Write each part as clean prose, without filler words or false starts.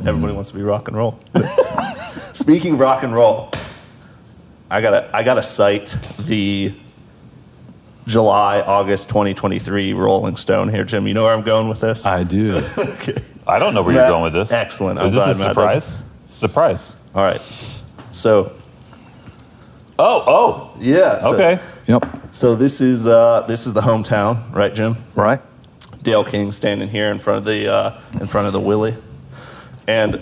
Everybody wants to be rock and roll. Speaking of rock and roll, I gotta cite the July, August 2023 Rolling Stone here, Jim. You know where I'm going with this? I do. Okay. I don't know where you're going with this. Excellent. Is this a surprise? Surprise. All right. So. Oh. Yeah. So, okay. Yep. So this is the hometown, right, Jim? Right. Dale King standing here in front of the Willie, and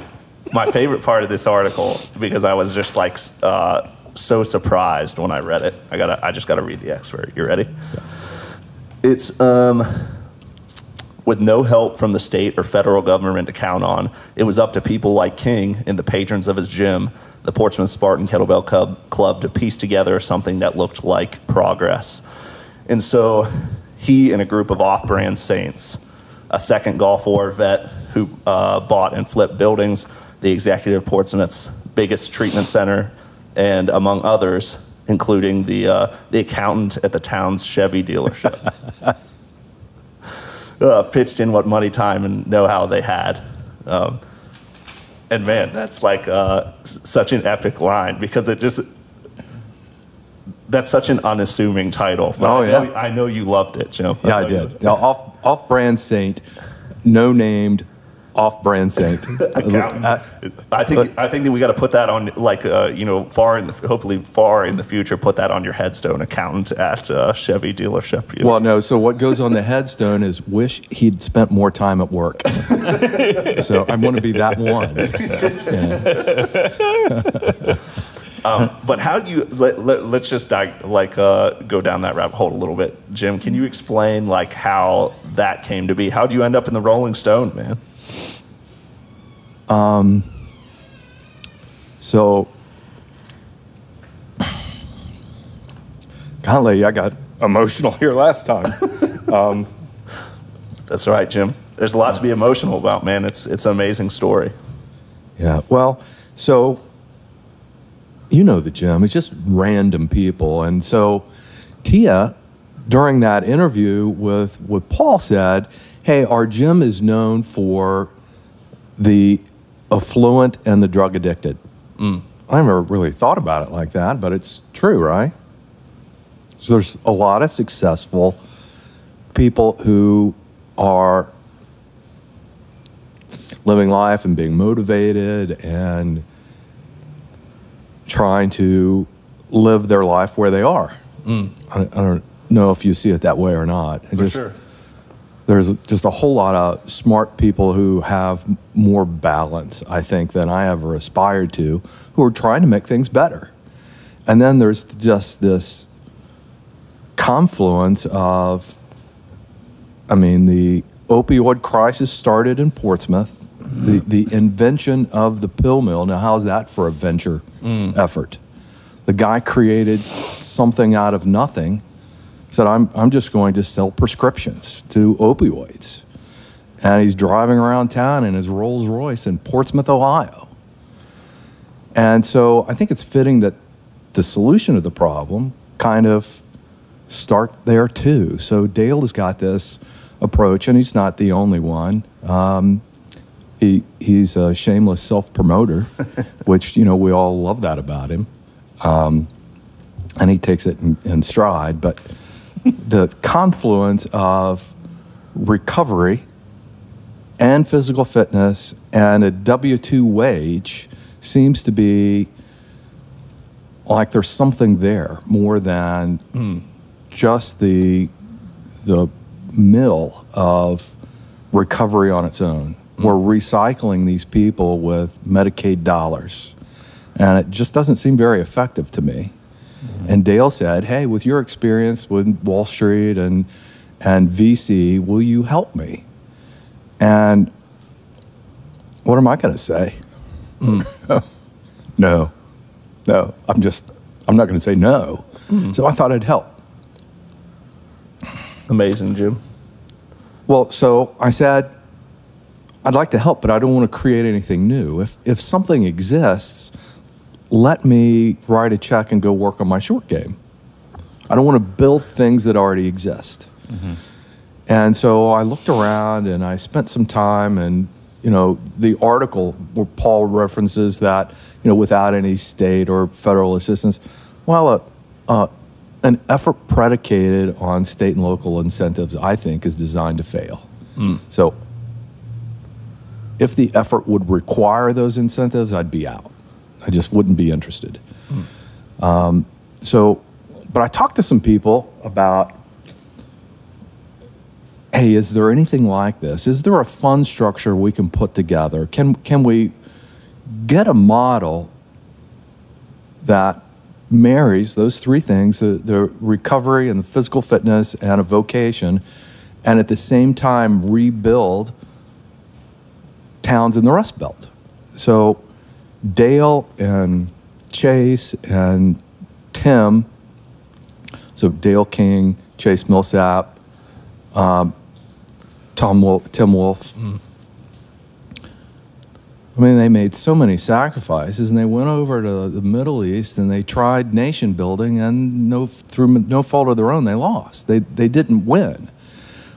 my favorite part of this article, because I was just like so surprised when I read it. I just gotta read the excerpt. You ready? Yes. It's with no help from the state or federal government to count on, it was up to people like King and the patrons of his gym, the Portsmouth Spartan Kettlebell Club, to piece together something that looked like progress. And so he and a group of off-brand saints, a second Gulf War vet who bought and flipped buildings, the executive of Portsmouth's biggest treatment center, and among others, including the accountant at the town's Chevy dealership, pitched in what money, time, and know-how they had. And man, that's like such an epic line, because that's such an unassuming title. Oh, yeah. I know you loved it, Jim. Yeah, I did. Now, off-brand saint, no-named off-brand saint. I think that we got to put that on, like, hopefully far in the future, put that on your headstone, accountant at Chevy dealership. Well, no. So what goes on the headstone is wish he'd spent more time at work. So I want to be that one. Yeah. But how do you let's just go down that rabbit hole a little bit, Jim? Can you explain like how that came to be? How do you end up in the Rolling Stone, man? So, golly, I got emotional here last time. That's right, Jim. There's a lot to be emotional about, man. It's an amazing story. Yeah. Well, so you know the gym. It's just random people, and so Tia, during that interview with Paul, said, "Hey, our gym is known for the affluent and the drug addicted." I never really thought about it like that, but it's true, right? So there's a lot of successful people who are living life and being motivated and trying to live their life where they are. I don't know if you see it that way or not. For sure. There's just a whole lot of smart people who have more balance, I think, than I ever aspired to, who are trying to make things better. And then there's just this confluence of, the opioid crisis started in Portsmouth, the invention of the pill mill. Now, how's that for a venture effort? The guy created something out of nothing. Said, I'm just going to sell prescriptions to opioids. And he's driving around town in his Rolls Royce in Portsmouth, Ohio. And so I think it's fitting that the solution to the problem kind of start there too. So Dale has got this approach, and he's not the only one. He's a shameless self-promoter, which, we all love that about him. And he takes it in stride, but the confluence of recovery and physical fitness and a W-2 wage seems to be like there's something there more than just the mill of recovery on its own. We're recycling these people with Medicaid dollars, and it just doesn't seem very effective to me. And Dale said, hey, with your experience with Wall Street and VC, will you help me? And what am I going to say? No, I'm not going to say no. So I thought I'd help. Amazing, Jim. Well, so I said, I'd like to help, but I don't want to create anything new. If something exists, let me write a check and go work on my short game. I don't want to build things that already exist. And so I looked around and I spent some time and the article where Paul references that, without any state or federal assistance, well, an effort predicated on state and local incentives, I think, is designed to fail. So if the effort would require those incentives, I'd be out. I just wouldn't be interested. But I talked to some people about, hey, is there anything like this? Is there a fund structure we can put together? Can we get a model that marries those three things, the recovery and the physical fitness and a vocation, and at the same time rebuild towns in the Rust Belt? So Dale and Chase and Tim, so Dale King, Chase Millsap, Tim Wolf. I mean, they made so many sacrifices, and they went over to the Middle East, and they tried nation building, and through no fault of their own, they lost. They didn't win.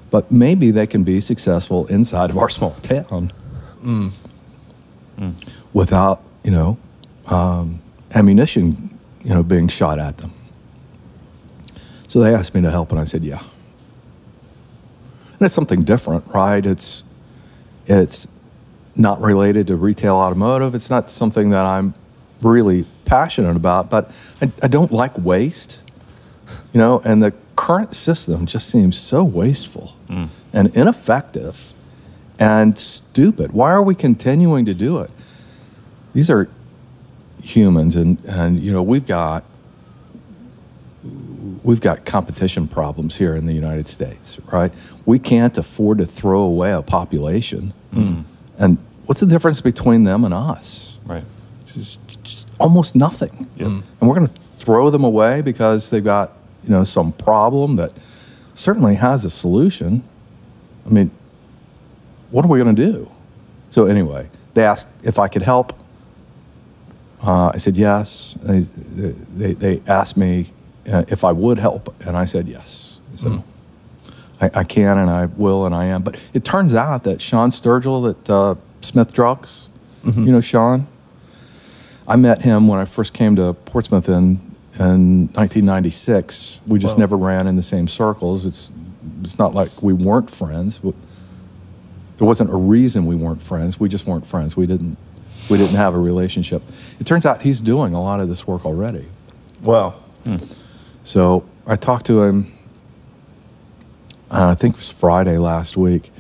But maybe they can be successful inside of our small town without, ammunition, being shot at them. So they asked me to help, and I said, yeah. And it's something different, right? It's not related to retail automotive. It's not something that I'm really passionate about, but I don't like waste, and the current system just seems so wasteful and ineffective and stupid. Why are we continuing to do it? These are humans, and we've got competition problems here in the United States, right? We can't afford to throw away a population. And what's the difference between them and us? Right. Just almost nothing. Yep. And we're going to throw them away because they've got, some problem that certainly has a solution. I mean, what are we going to do? So anyway, they asked if I could help. I said yes. They asked me if I would help, and I said yes. So I can, and I will, and I am. But it turns out that Sean Sturgill at Smith Drugs, Sean, I met him when I first came to Portsmouth in 1996. We just never ran in the same circles. It's not like we weren't friends. There wasn't a reason we weren't friends. We just weren't friends. We didn't have a relationship. It turns out he's doing a lot of this work already. Wow. So I talked to him, I think it was Friday last week,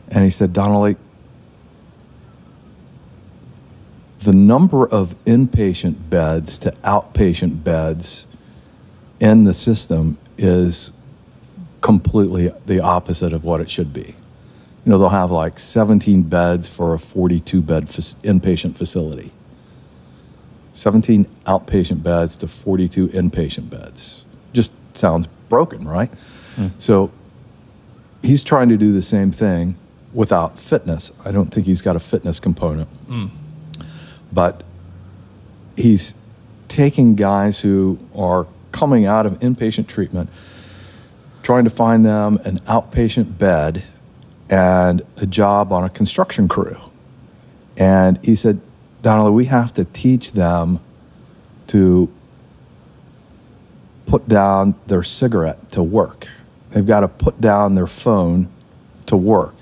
and he said, Donnally, the number of inpatient beds to outpatient beds in the system is completely the opposite of what it should be. They'll have like 17 beds for a 42-bed inpatient facility. 17 outpatient beds to 42 inpatient beds. Just sounds broken, right? So he's trying to do the same thing without fitness. I don't think he's got a fitness component. But he's taking guys who are coming out of inpatient treatment, trying to find them an outpatient bed and a job on a construction crew. And he said, Donnally, we have to teach them to put down their cigarette to work. They've got to put down their phone to work.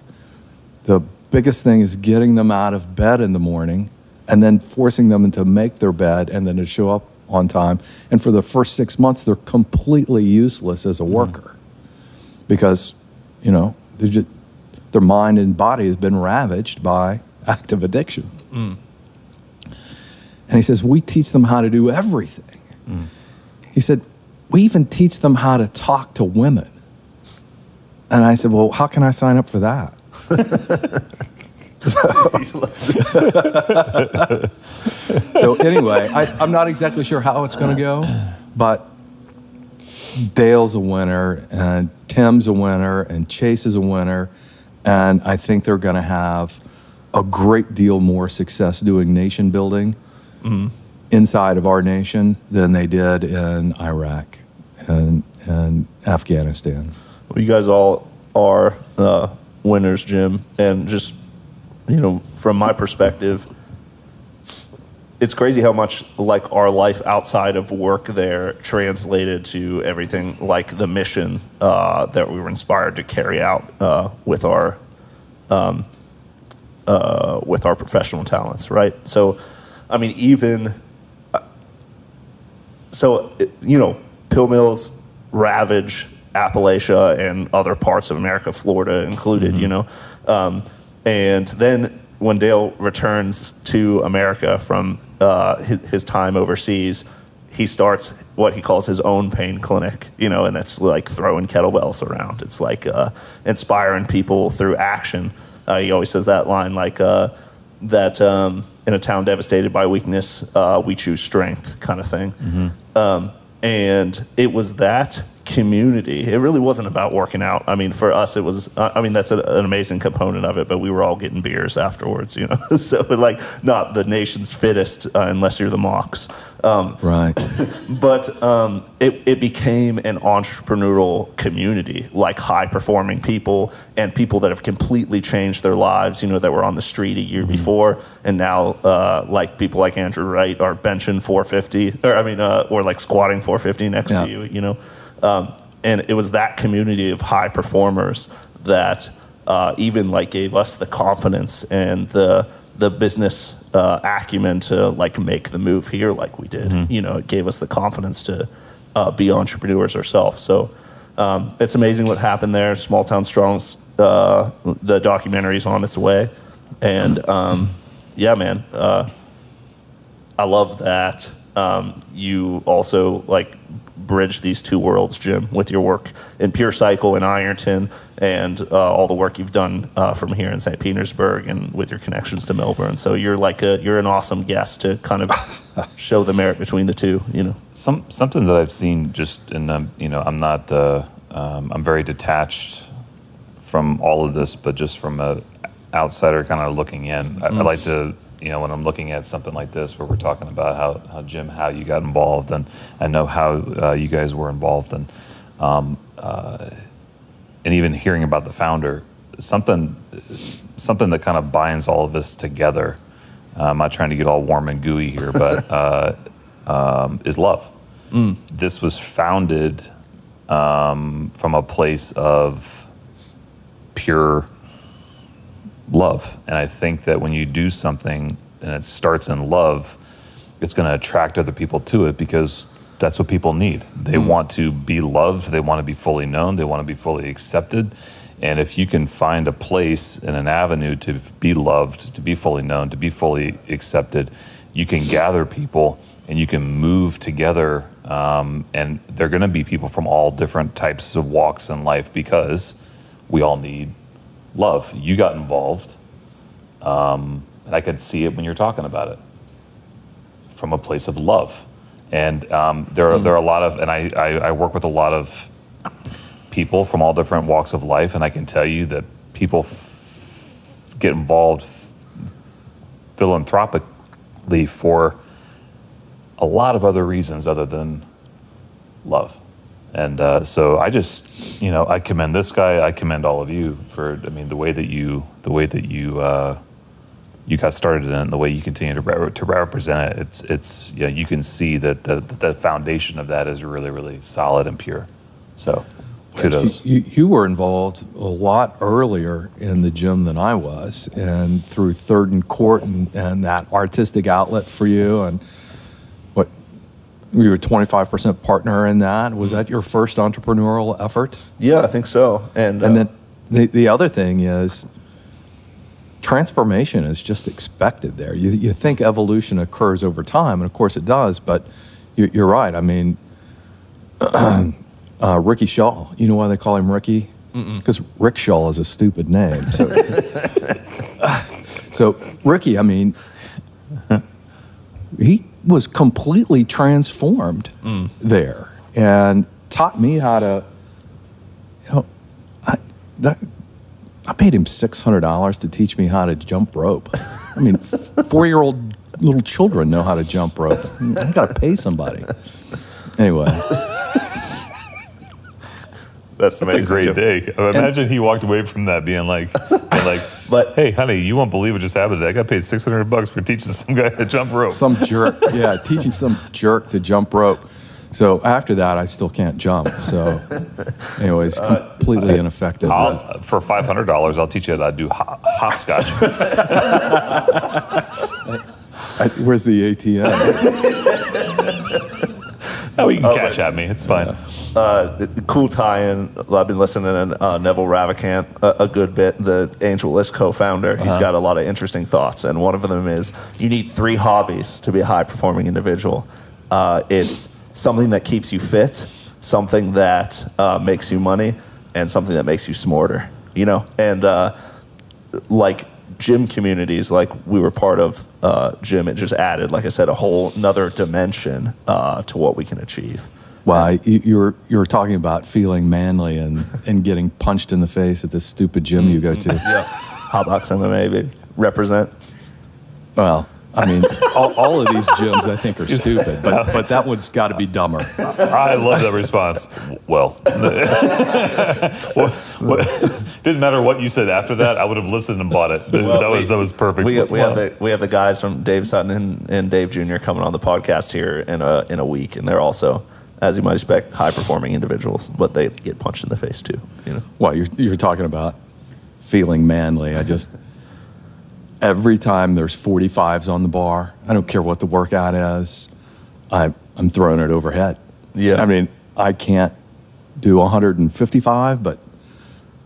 The biggest thing is getting them out of bed in the morning and then forcing them to make their bed and then to show up on time. And for the first 6 months, they're completely useless as a worker because, their mind and body has been ravaged by active addiction. And he says, we teach them how to do everything. He said, we even teach them how to talk to women. And I said, well, how can I sign up for that? So anyway, I'm not exactly sure how it's going to go, but Dale's a winner, and Tim's a winner, and Chase is a winner, and I think they're going to have a great deal more success doing nation building inside of our nation than they did in Iraq and Afghanistan. Well, you guys all are winners, Jim, and just from my perspective, it's crazy how much like our life outside of work there translated to everything like the mission that we were inspired to carry out with our professional talents, right? So, I mean, pill mills ravage Appalachia and other parts of America, Florida included, and then when Dale returns to America from his time overseas, he starts what he calls his own pain clinic, and it's like throwing kettlebells around. It's like inspiring people through action. He always says that line like that in a town devastated by weakness, we choose strength kind of thing. And it was that community. It really wasn't about working out. I mean, for us, it was, that's an amazing component of it, but we were all getting beers afterwards, So, like, not the nation's fittest unless you're the Mocs. Right. But it became an entrepreneurial community, like high-performing people and people that have completely changed their lives, that were on the street a year before, and now, like, people like Andrew Wright are benching 450, or like squatting 450 next to you, and it was that community of high performers that even like gave us the confidence and the business acumen to like make the move here like we did. It gave us the confidence to be entrepreneurs ourselves. So it's amazing what happened there. Small Town Strong's the documentary's on its way, and yeah, man, I love that. You also like bridge these two worlds, Jim, with your work in Pure Cycle in Ironton and all the work you've done from here in St. Petersburg and with your connections to Melbourne. So you're like you're an awesome guest to kind of show the merit between the two. Something that I've seen just in I'm not I'm very detached from all of this, but just from a outsider kind of looking in, I like to. When I'm looking at something like this, where we're talking about how Jim, how you got involved, and I know how you guys were involved, and even hearing about the founder, something that kind of binds all of this together. I'm not trying to get all warm and gooey here, but is love. This was founded from a place of pure love. And I think that when you do something and it starts in love, it's going to attract other people to it, because that's what people need. They want to be loved. They want to be fully known. They want to be fully accepted. And if you can find a place and an avenue to be loved, to be fully known, to be fully accepted, you can gather people and you can move together. And they're going to be people from all different types of walks in life, because we all need love. You got involved, and I could see it when you're talking about it from a place of love. And there are a lot of, and I work with a lot of people from all different walks of life, and I can tell you that people get involved philanthropically for a lot of other reasons other than love. And so I just, I commend this guy. I commend all of you for, the way that you got started in it, and the way you continue to represent it. It's you can see that the foundation of that is really, really solid and pure. So kudos. You were involved a lot earlier in the gym than I was, and through Third and Court and that artistic outlet for you, and you were 25% partner in that. Was that your first entrepreneurial effort? Yeah, I think so. And then the other thing is transformation is just expected there. You think evolution occurs over time, and of course it does, but you're right. Ricky Shaw, you know why they call him Ricky? Because Rickshaw is a stupid name. So Ricky, he was completely transformed there, and taught me how to, I paid him $600 to teach me how to jump rope. 4-year-old little children know how to jump rope. I got to pay somebody. Anyway. That's amazing, a great Jim. day. Imagine he walked away from that being like, But hey, honey, you won't believe what just happened today. I got paid $600 for teaching some guy to jump rope. Some jerk, yeah, teaching some jerk to jump rope. So after that, I still can't jump. So, anyways, completely ineffective. For $500, I'll teach you how to do hopscotch. Where's the ATM? Oh, you can cash at me. It's fine. Cool tie-in. I've been listening to Neville Ravikant a good bit, the Angel List co-founder. He's got a lot of interesting thoughts, and one of them is you need 3 hobbies to be a high-performing individual. It's something that keeps you fit, something that makes you money, and something that makes you smarter. You know, and like gym communities, like we were part of gym, it just added, like I said, a whole another dimension to what we can achieve. Well, you were talking about feeling manly and getting punched in the face at this stupid gym you go to. Yeah, Hotbox MMA, baby. Represent. Well, I mean, all of these gyms I think are stupid, but that one's got to be dumber. I love that response. Well, didn't matter what you said after that. I would have listened and bought it. That was perfect. We have the guys from Dave Sutton and Dave Jr. coming on the podcast here in a week, and they're also, as you might expect, high performing individuals, but they get punched in the face too. You know. Well, you're talking about feeling manly. Every time there's 45s on the bar, I don't care what the workout is, I'm throwing it overhead. Yeah. I mean, I can't do 155, but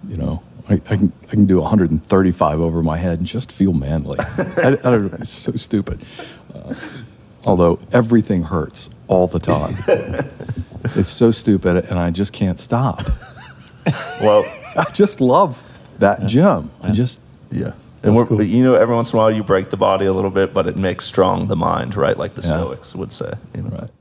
you know, I can do 135 over my head and just feel manly. I don't know, it's so stupid. Although everything hurts all the time. It's so stupid, and I just can't stop. Well, I just love that gym. Yeah. And cool. You know, every once in a while you break the body a little bit, but it makes strong the mind, right? Like the Stoics would say. You know? Right.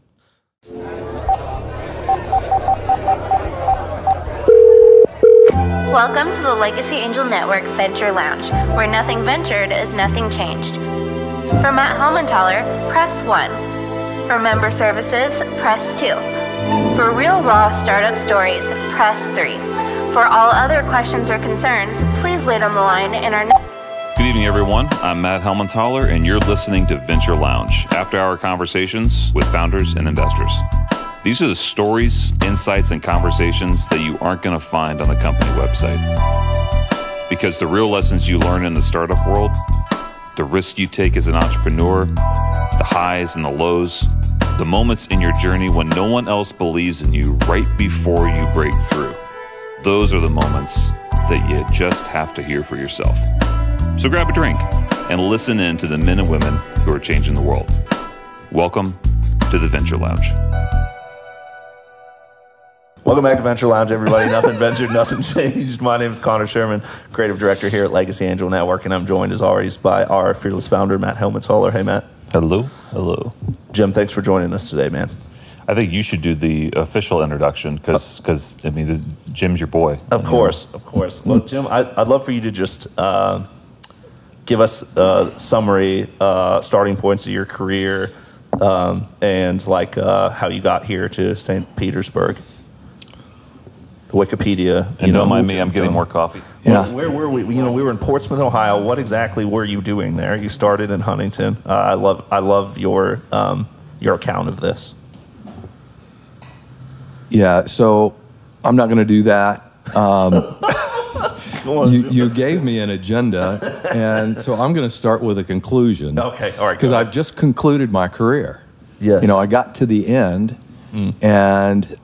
Welcome to the Legacy Angel Network Venture Lounge, where nothing ventured is nothing changed. For Matt Helmenthaler, press 1. For member services, press 2. For real raw startup stories, press 3. For all other questions or concerns, please wait on the line in our Good evening, everyone. I'm Matt Helmenthaler, and you're listening to Venture Lounge, after-hour conversations with founders and investors. These are the stories, insights, and conversations that you aren't going to find on the company website. Because the real lessons you learn in the startup world, the risks you take as an entrepreneur, the highs and the lows, the moments in your journey when no one else believes in you right before you break through, those are the moments that you just have to hear for yourself. So grab a drink and listen in to the men and women who are changing the world. Welcome to the Venture Lounge. Welcome back to Venture Lounge, everybody. Nothing ventured, nothing changed. My name is Connor Sherman, creative director here at Legacy Angel Network, and I'm joined as always by our fearless founder, Matt Helmenthaler. Hey, Matt. Hello. Hello. Jim, thanks for joining us today, man. I think you should do the official introduction because I mean, Jim's your boy. Of course. Well, Jim, I'd love for you to just give us a summary, starting points of your career, and like how you got here to St. Petersburg. Wikipedia. And don't mind me, I'm getting more coffee. Yeah. Where were we? You know, we were in Portsmouth, Ohio. What exactly were you doing there? You started in Huntington. I love your account of this. Yeah, so I'm not going to do that. You gave me an agenda, and so I'm going to start with a conclusion. Okay, all right. Because I've just concluded my career. Yes. You know, I got to the end, and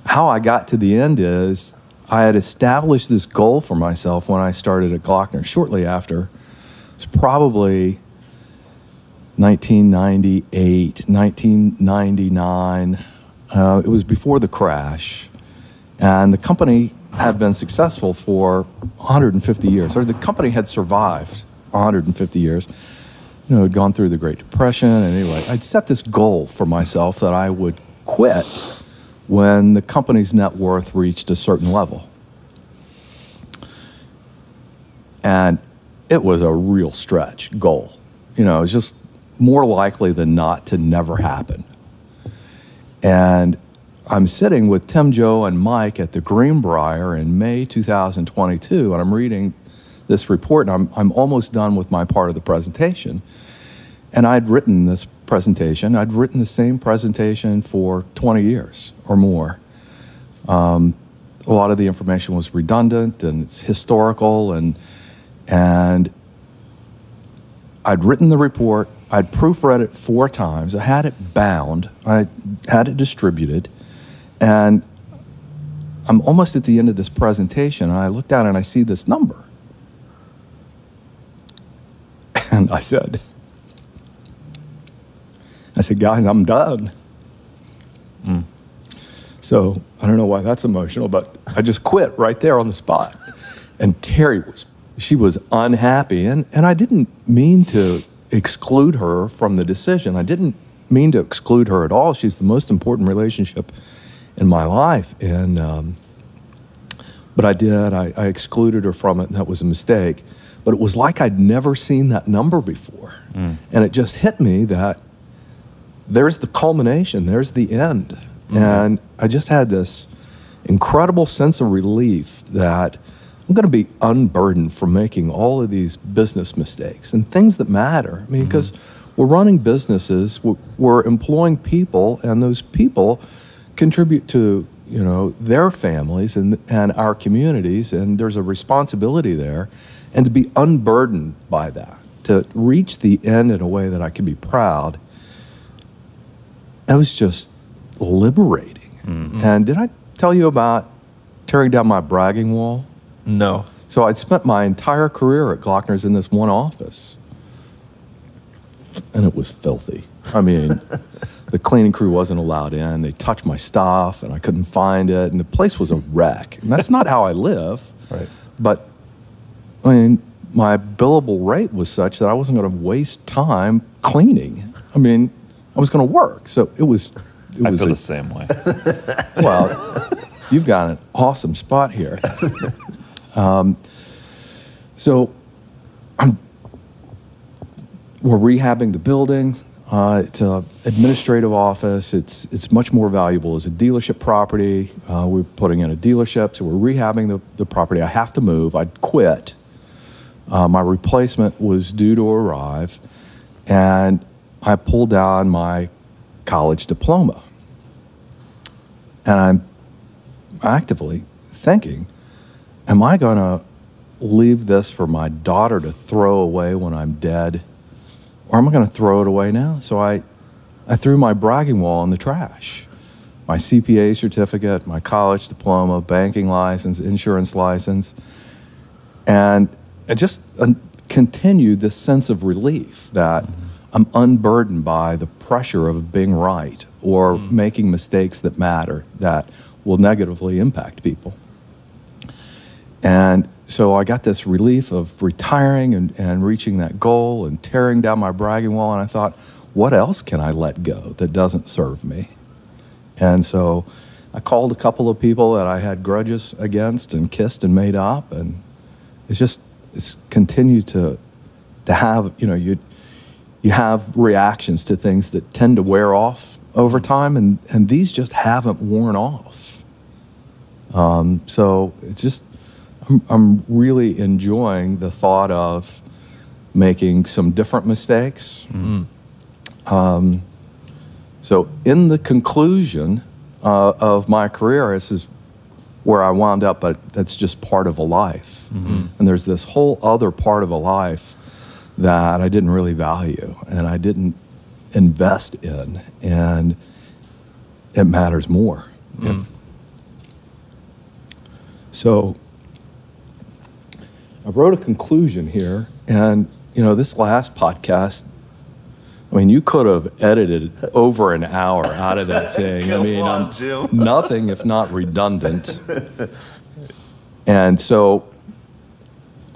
how I got to the end is I had established this goal for myself when I started at Glockner shortly after. It's probably 1998, 1999. It was before the crash, and the company had been successful for 150 years, or the company had survived 150 years. You know, it had gone through the Great Depression, and anyway, I'd set this goal for myself that I would quit when the company's net worth reached a certain level. And it was a real stretch goal. You know, it was just more likely than not to never happen. And I'm sitting with Tim, Joe, and Mike at the Greenbrier in May 2022, and I'm reading this report, and I'm almost done with my part of the presentation. And I'd written this presentation. I'd written the same presentation for 20 years or more. A lot of the information was redundant and it's historical, and I'd written the report. I'd proofread it 4 times. I had it bound. I had it distributed. And I'm almost at the end of this presentation, and I look down and I see this number. And I said, guys, I'm done. So I don't know why that's emotional, but I just quit right there on the spot. And Terri she was unhappy. And I didn't mean to exclude her from the decision. I didn't mean to exclude her at all. She's the most important relationship in my life. And, but I did. I excluded her from it, and that was a mistake. But it was like I'd never seen that number before. And it just hit me that there's the culmination, there's the end. And I just had this incredible sense of relief that I'm going to be unburdened from making all of these business mistakes and things that matter. I mean, because we're running businesses, we're employing people, and those people contribute to, you know, their families and our communities, and there's a responsibility there. And to be unburdened by that, to reach the end in a way that I can be proud, that was just liberating. And did I tell you about tearing down my bragging wall? No. So I'd spent my entire career at Glockner's in this one office, and it was filthy. I mean, the cleaning crew wasn't allowed in. They touched my stuff, and I couldn't find it, and the place was a wreck. And that's not how I live. Right. But, I mean, my billable rate was such that I wasn't going to waste time cleaning. I mean, I was going to work. So it was I feel the same way. Well, you've got an awesome spot here. So we're rehabbing the building. It's an administrative office. It's much more valuable as a dealership property. We're putting in a dealership, so we're rehabbing the property. I have to move. I'd quit. My replacement was due to arrive, and I pulled down my college diploma. And I'm actively thinking, am I going to leave this for my daughter to throw away when I'm dead? Or am I going to throw it away now? So I threw my bragging wall in the trash. My CPA certificate, my college diploma, banking license, insurance license. And it just continued this sense of relief that I'm unburdened by the pressure of being right or making mistakes that matter, that will negatively impact people. And so I got this relief of retiring and reaching that goal and tearing down my bragging wall. And I thought, what else can I let go that doesn't serve me? And so I called a couple of people that I had grudges against and kissed and made up. And it's continued to have, you know, you have reactions to things that tend to wear off over time, and these just haven't worn off. So it's just, I'm really enjoying the thought of making some different mistakes. So in the conclusion of my career, this is where I wound up, but that's just part of a life. And there's this whole other part of a life that I didn't really value and I didn't invest in, and it matters more. So I wrote a conclusion here, and you know, this last podcast, I mean, you could have edited over an hour out of that thing. I mean, I'm nothing if not redundant. And so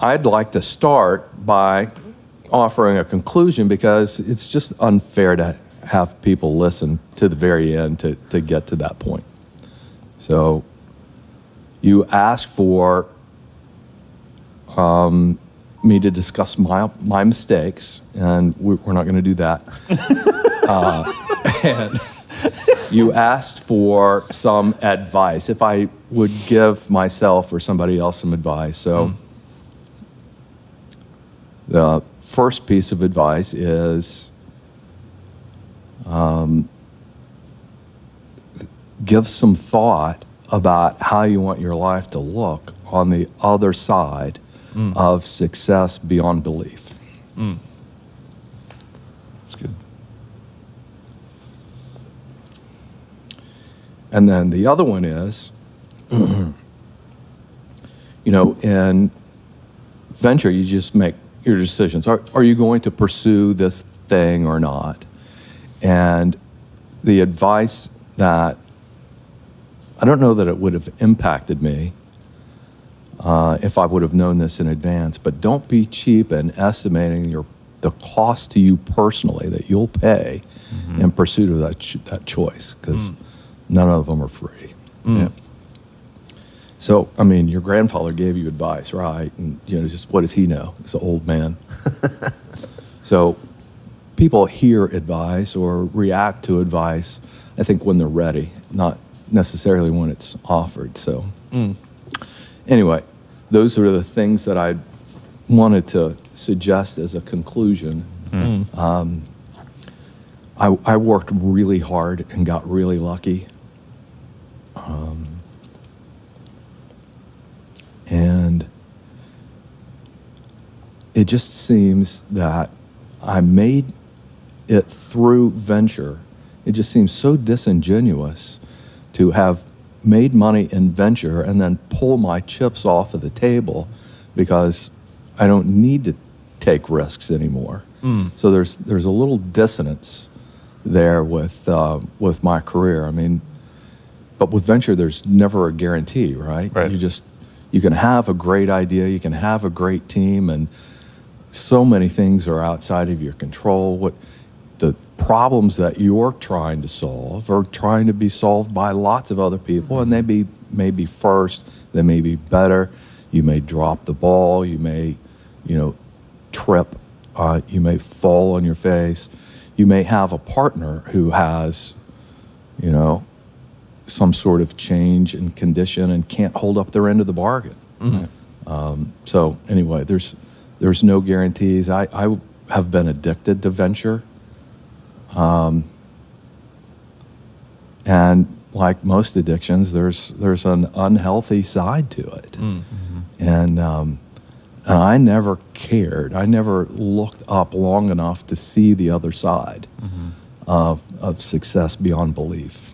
I'd like to start by offering a conclusion, because it's just unfair to have people listen to the very end to get to that point. So you asked for me to discuss my mistakes, and we're not going to do that. You asked for some advice, if I would give myself or somebody else some advice. So the first piece of advice is give some thought about how you want your life to look on the other side of success beyond belief. That's good. And then the other one is, you know, in venture, you just make your decisions. Are you going to pursue this thing or not? And the advice that, I don't know that it would have impacted me if I would have known this in advance, but don't be cheap in estimating the cost to you personally that you'll pay in pursuit of that choice, because none of them are free. Yeah. So, I mean, your grandfather gave you advice, right? And, you know, just what does he know? He's an old man. So people hear advice or react to advice, I think, when they're ready, not necessarily when it's offered. So anyway, those are the things that I wanted to suggest as a conclusion. I worked really hard and got really lucky. And it just seems that I made it through venture. It just seems so disingenuous to have made money in venture and then pull my chips off of the table because I don't need to take risks anymore. So there's a little dissonance there with my career. I mean, but with venture, there's never a guarantee, right? You can have a great idea, you can have a great team, and so many things are outside of your control. What the problems that you're trying to solve are trying to be solved by lots of other people, and they may be first, they may be better. You may drop the ball, you may, you know, trip, you may fall on your face. You may have a partner who has, you know, some sort of change in condition and can't hold up their end of the bargain. So anyway, there's no guarantees. I have been addicted to venture. And like most addictions, there's an unhealthy side to it. And I never cared. I never looked up long enough to see the other side of success beyond belief.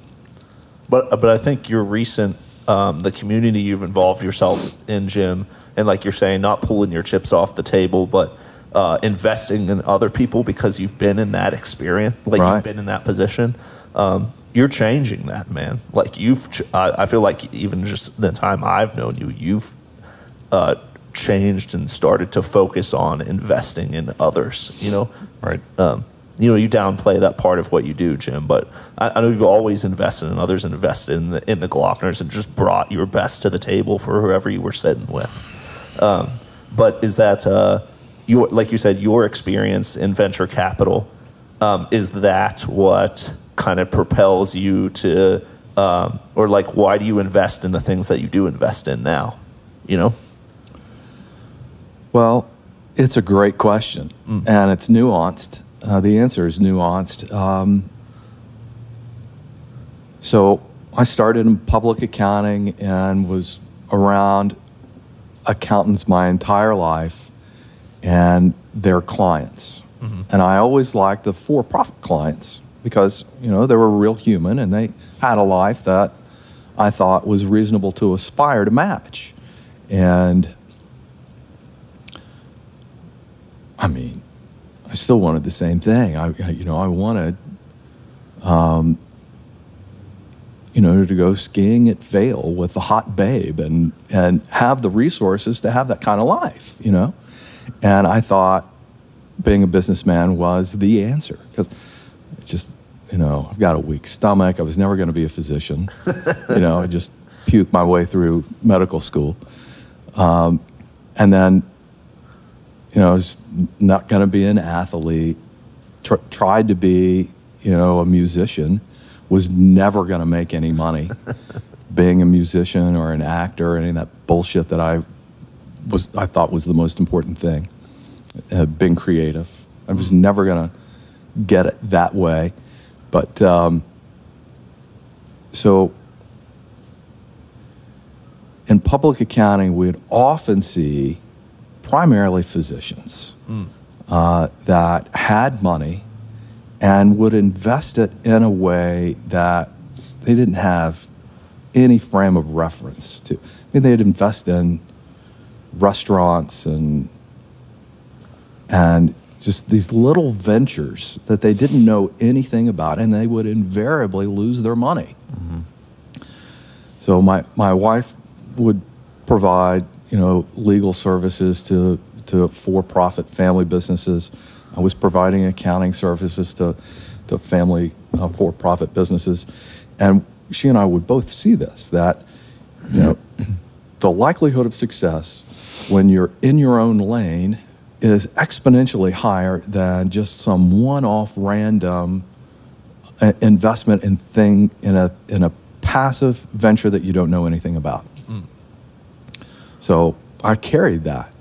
But I think your recent, the community you've involved yourself in, Jim, and like you're saying, not pulling your chips off the table, but investing in other people because you've been in that experience, like you've been in that position. You're changing that, man. Like I feel like even just the time I've known you, you've changed and started to focus on investing in others, you know? You know, you downplay that part of what you do, Jim, but I know you've always invested in others and invested in the Glockners and just brought your best to the table for whoever you were sitting with. But is that, like you said, your experience in venture capital, is that what kind of propels you to, or like, why do you invest in the things that you do invest in now, you know? Well, it's a great question, and it's nuanced. The answer is nuanced. So I started in public accounting and was around accountants my entire life and their clients. And I always liked the for-profit clients because, you know, they were real human and they had a life that I thought was reasonable to aspire to match. And I mean, I still wanted the same thing. I wanted, you know, to go skiing at Vail with a hot babe and have the resources to have that kind of life, you know? And I thought being a businessman was the answer because it's just, you know, I've got a weak stomach. I was never going to be a physician. You know, I just puked my way through medical school. And then, you know, I was not going to be an athlete, tried to be, you know, a musician, was never going to make any money being a musician or an actor or any of that bullshit that I thought was the most important thing, being creative. I was never going to get it that way. But so in public accounting, we'd often see primarily physicians that had money and would invest it in a way that they didn't have any frame of reference to. I mean, they'd invest in restaurants and just these little ventures that they didn't know anything about, and they would invariably lose their money. So my wife would provide, legal services to for-profit family businesses. I was providing accounting services to family for-profit businesses. And she and I would both see this, that the likelihood of success when you're in your own lane is exponentially higher than just some one-off random investment in a passive venture that you don't know anything about. So I carried that.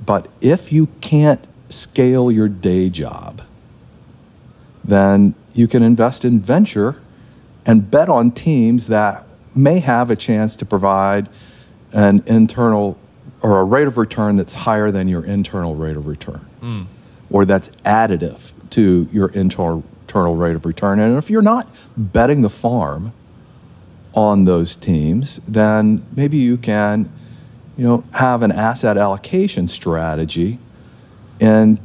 But if you can't scale your day job, then you can invest in venture and bet on teams that may have a chance to provide an internal or a rate of return that's higher than your internal rate of return, or that's additive to your internal rate of return. And if you're not betting the farm on those teams, then maybe you can have an asset allocation strategy and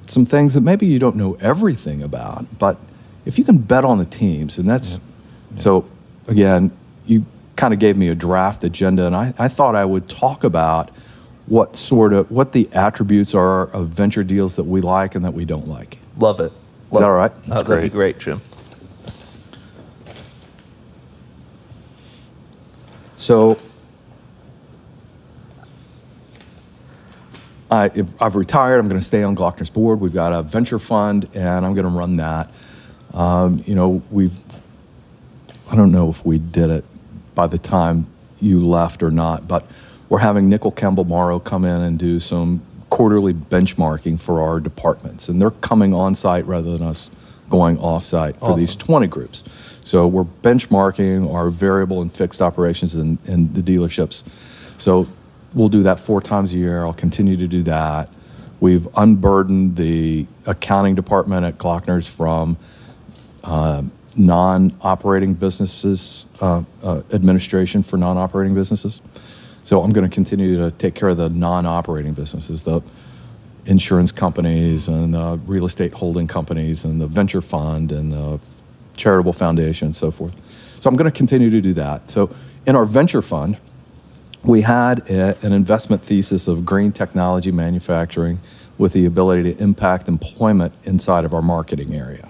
some things that maybe you don't know everything about, but if you can bet on the teams, and that's, so again, you kind of gave me a draft agenda, and I thought I would talk about what the attributes are of venture deals that we like and that we don't like. Love it. Is that all right? That'd be great, Jim. So I've retired. I'm going to stay on Glockner's board. We've got a venture fund, and I'm going to run that. I don't know if we did it by the time you left or not, but we're having Nickel Campbell Morrow come in and do some quarterly benchmarking for our departments, and they're coming on site rather than us going off site for these 20 groups. So we're benchmarking our variable and fixed operations in the dealerships. So we'll do that 4 times a year. I'll continue to do that. We've unburdened the accounting department at Glockner's from non-operating businesses, administration for non-operating businesses. So I'm going to continue to take care of the non-operating businesses, the insurance companies and the real estate holding companies and the venture fund and the charitable foundation and so forth. So I'm going to continue to do that. So in our venture fund, we had an investment thesis of green technology manufacturing with the ability to impact employment inside of our marketing area.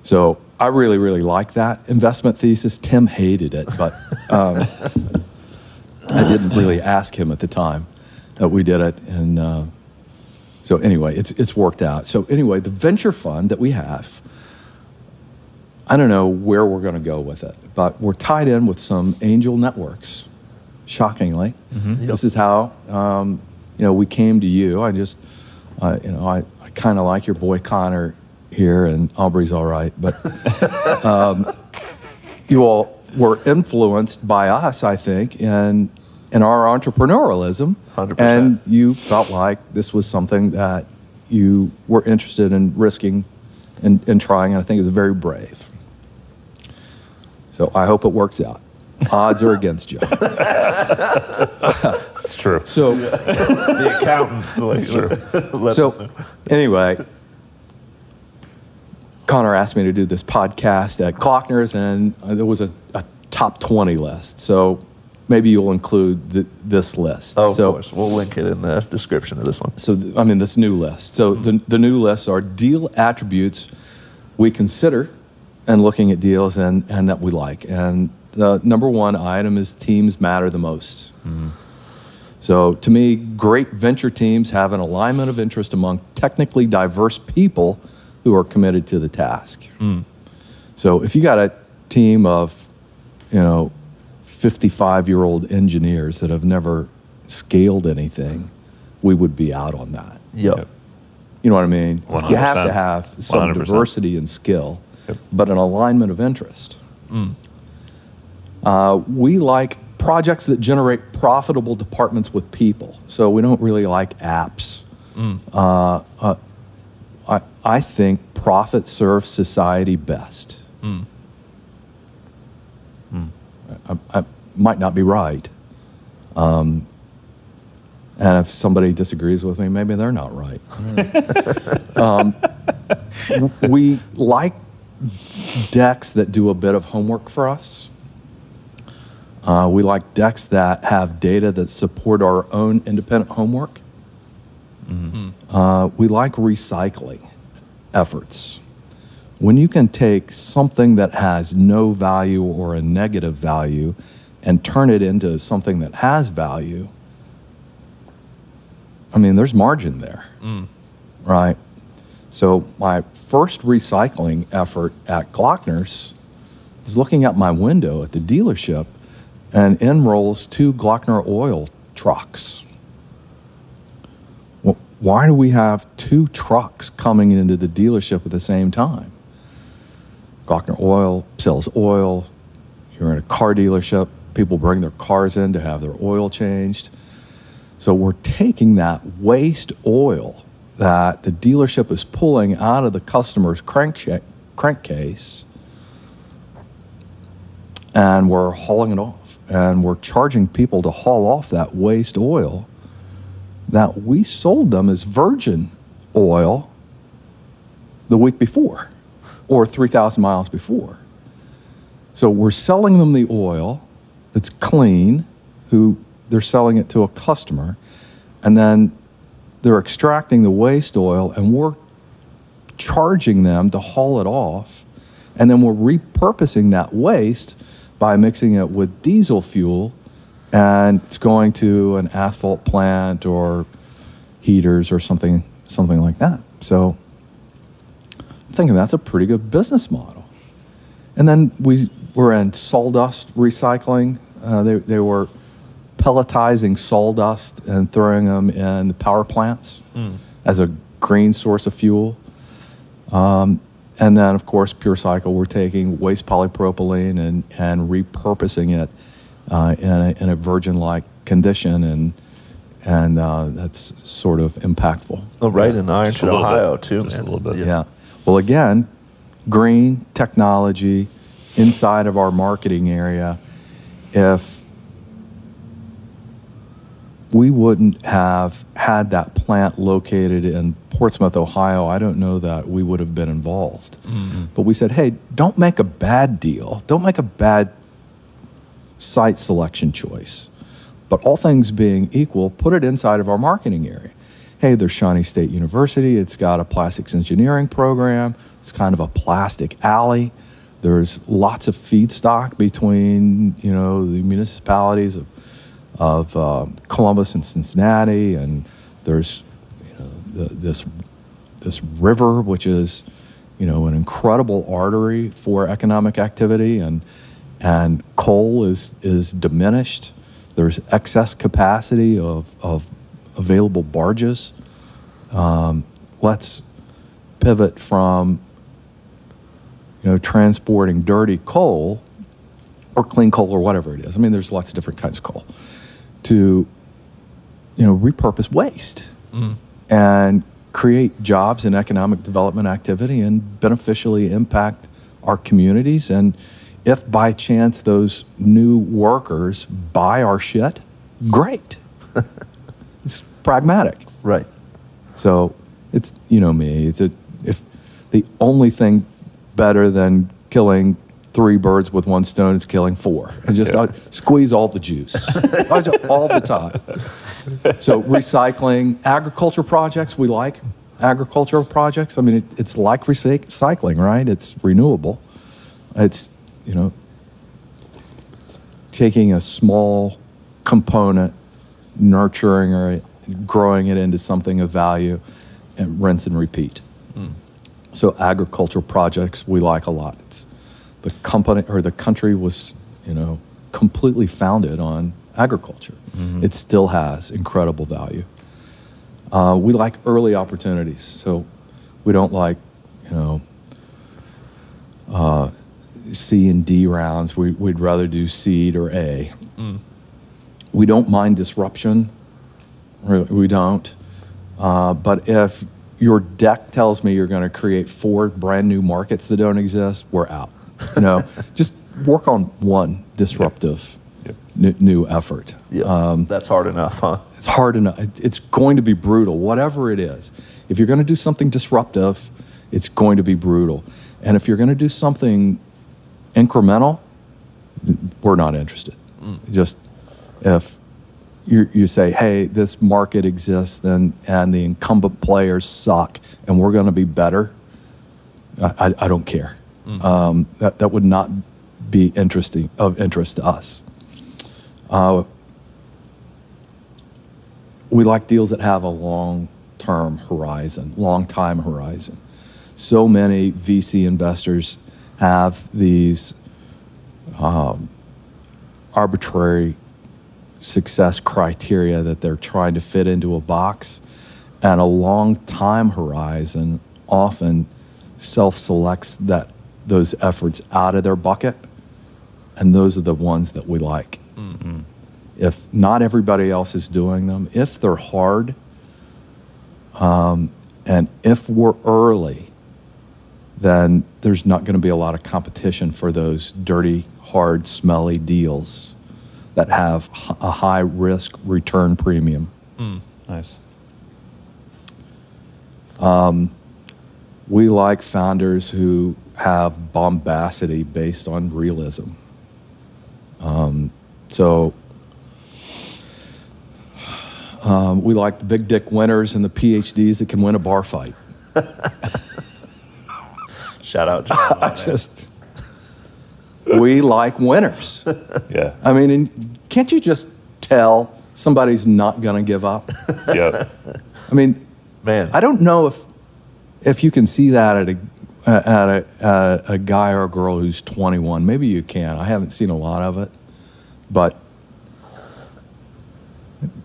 So I really, really like that investment thesis. Tim hated it, but I didn't really ask him at the time that we did it. And so anyway, it's worked out. So anyway, the venture fund that we have, I don't know where we're going to go with it, but we're tied in with some angel networks, shockingly. This is how, we came to you. I kind of like your boy Connor here, and Aubrey's all right, but you all were influenced by us, I think, in our entrepreneurialism. 100%. And you felt like this was something that you were interested in risking and trying, and I think it was very brave. So I hope it works out. Odds are against you. It's true. So The accountant. That's true. So anyway, Connor asked me to do this podcast at Glockner's, and there was a top 20 list. So maybe you'll include this list. Of course. We'll link it in the description of this one. So, this new list. So the new lists are deal attributes we consider and looking at deals and that we like. And the number one item is teams matter the most. So to me, great venture teams have an alignment of interest among technically diverse people who who are committed to the task. So if you got a team of, 55-year-old engineers that have never scaled anything, we would be out on that. Yep. You know what I mean? 100%. You have to have some 100%. diversity and skill, but an alignment of interest. We like projects that generate profitable departments with people. So we don't really like apps. I think profit serves society best. I might not be right. And if somebody disagrees with me, maybe they're not right. We like decks that do a bit of homework for us. We like decks that have data that support our own independent homework. We like recycling efforts. When you can take something that has no value or a negative value and turn it into something that has value, I mean, there's margin there, right? So my first recycling effort at Glockner's was looking out my window at the dealership, and in rolls 2 Glockner oil trucks. Well, why do we have 2 trucks coming into the dealership at the same time? Glockner Oil sells oil. You're in a car dealership. People bring their cars in to have their oil changed. So we're taking that waste oil that the dealership is pulling out of the customer's crankcase, and we're hauling it off. And we're charging people to haul off that waste oil that we sold them as virgin oil the week before or 3,000 miles before. So we're selling them the oil that's clean, who they're selling it to a customer, and then they're extracting the waste oil, and we're charging them to haul it off, and then we're repurposing that waste by mixing it with diesel fuel, and it's going to an asphalt plant or heaters or something like that. So I'm thinking that's a pretty good business model. And then we were in sawdust recycling. They were pelletizing sawdust and throwing them in the power plants as a green source of fuel. And then, of course, Pure Cycle, we're taking waste polypropylene and repurposing it in a virgin-like condition, and that's sort of impactful. Oh, right in Ironton, Ohio, too, Just man. a little bit. Yeah. Well, again, green technology inside of our marketing area. If we wouldn't have had that plant located in Portsmouth, Ohio, I don't know that we would have been involved. But we said, hey, don't make a bad deal. Don't make a bad site selection choice. But all things being equal, put it inside of our marketing area. Hey, there's Shawnee State University. It's got a plastics engineering program. It's kind of a plastic alley. There's lots of feedstock between, the municipalities of Columbus and Cincinnati, and there's this river, which is an incredible artery for economic activity, and coal is diminished. There's excess capacity of available barges. Let's pivot from transporting dirty coal or clean coal or whatever it is. I mean, there's lots of different kinds of coal, to repurpose waste and create jobs and economic development activity and beneficially impact our communities. And if by chance those new workers buy our shit, great. It's pragmatic. Right. So it's, me, if the only thing better than killing 3 birds with 1 stone is killing 4. And just squeeze all the juice all the time. So recycling, agriculture projects, we like agricultural projects. I mean, it's like recycling, right? It's renewable. It's, taking a small component, nurturing or growing it into something of value, and rinse and repeat. So agricultural projects we like a lot. It's the company or the country was, completely founded on agriculture. It still has incredible value. We like early opportunities. So we don't like, C and D rounds. We'd rather do seed or A. We don't mind disruption. We don't. But if your deck tells me you're going to create 4 brand new markets that don't exist, we're out. Just work on one disruptive new effort. That's hard enough, huh? It's hard enough. It's going to be brutal, whatever it is. If you're going to do something disruptive, it's going to be brutal. And if you're going to do something incremental, we're not interested. Just if you say, hey, this market exists and the incumbent players suck and we're going to be better, I don't care. That would not be of interest to us. We like deals that have a long-time horizon. So many VC investors have these arbitrary success criteria that they're trying to fit into a box, and a long time horizon often self-selects those efforts out of their bucket, and those are the ones that we like. If not everybody else is doing them, if they're hard, and if we're early, then there's not going to be a lot of competition for those dirty, hard, smelly deals that have a high risk return premium. Nice. We like founders who have bombacity based on realism. We like the big dick winners and the PhDs that can win a bar fight. Shout out, John. We like winners. Yeah. I mean, and can't you just tell somebody's not going to give up? Yeah. I mean, Man, I don't know if you can see that at a guy or a girl who's 21. Maybe you can. I haven't seen a lot of it, but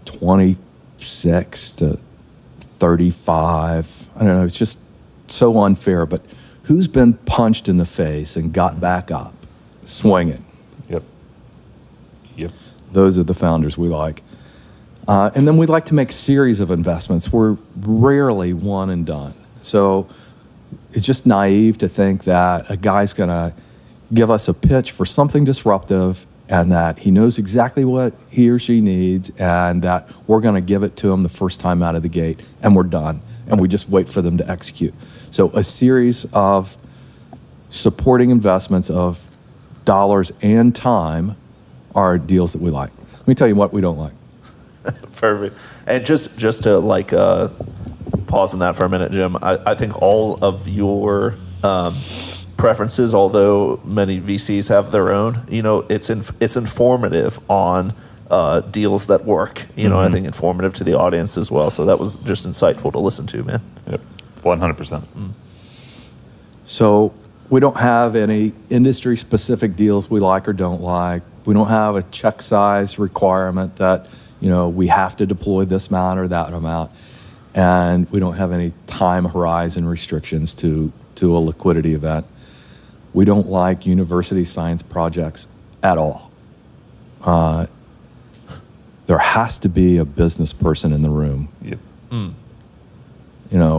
26 to 35. I don't know. It's just so unfair. But who's been punched in the face and got back up, swinging? Yep. Those are the founders we like. And then we like to make series of investments. We're rarely one and done. So it's just naive to think that a guy's going to give us a pitch for something disruptive and that he knows exactly what he or she needs and that we're going to give it to him the first time out of the gate and we're done. And we just wait for them to execute. So a series of supporting investments of dollars and time are deals that we like. Let me tell you what we don't like. Perfect. And just to pause on that for a minute, Jim, I think all of your preferences, although many VCs have their own, it's informative on deals that work. I think informative to the audience as well. So that was just insightful to listen to, man. Yep. 100%. So we don't have any industry-specific deals we like or don't like. We don't have a check size requirement that we have to deploy this amount or that amount. And we don't have any time horizon restrictions to a liquidity event. We don't like university science projects at all. There has to be a business person in the room. Yep.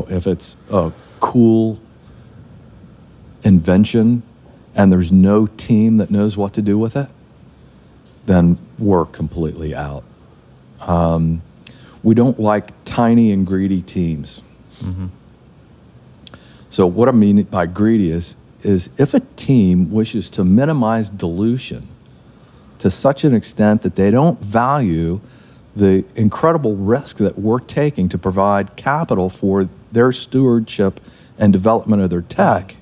If it's a cool invention and there's no team that knows what to do with it, then we're completely out. We don't like tiny and greedy teams. So what I mean by greedy is if a team wishes to minimize dilution to such an extent that they don't value the incredible risk that we're taking to provide capital for their stewardship and development of their tech,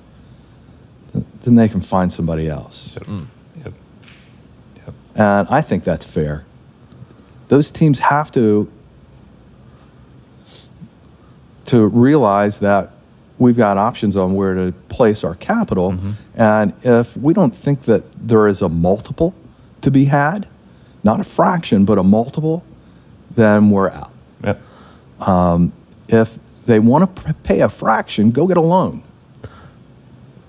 then they can find somebody else. Yep. And I think that's fair. Those teams have to realize that we've got options on where to place our capital. Mm-hmm. And if we don't think that there is a multiple to be had, not a fraction, but a multiple, then we're out. Yep. If they want to pay a fraction, go get a loan.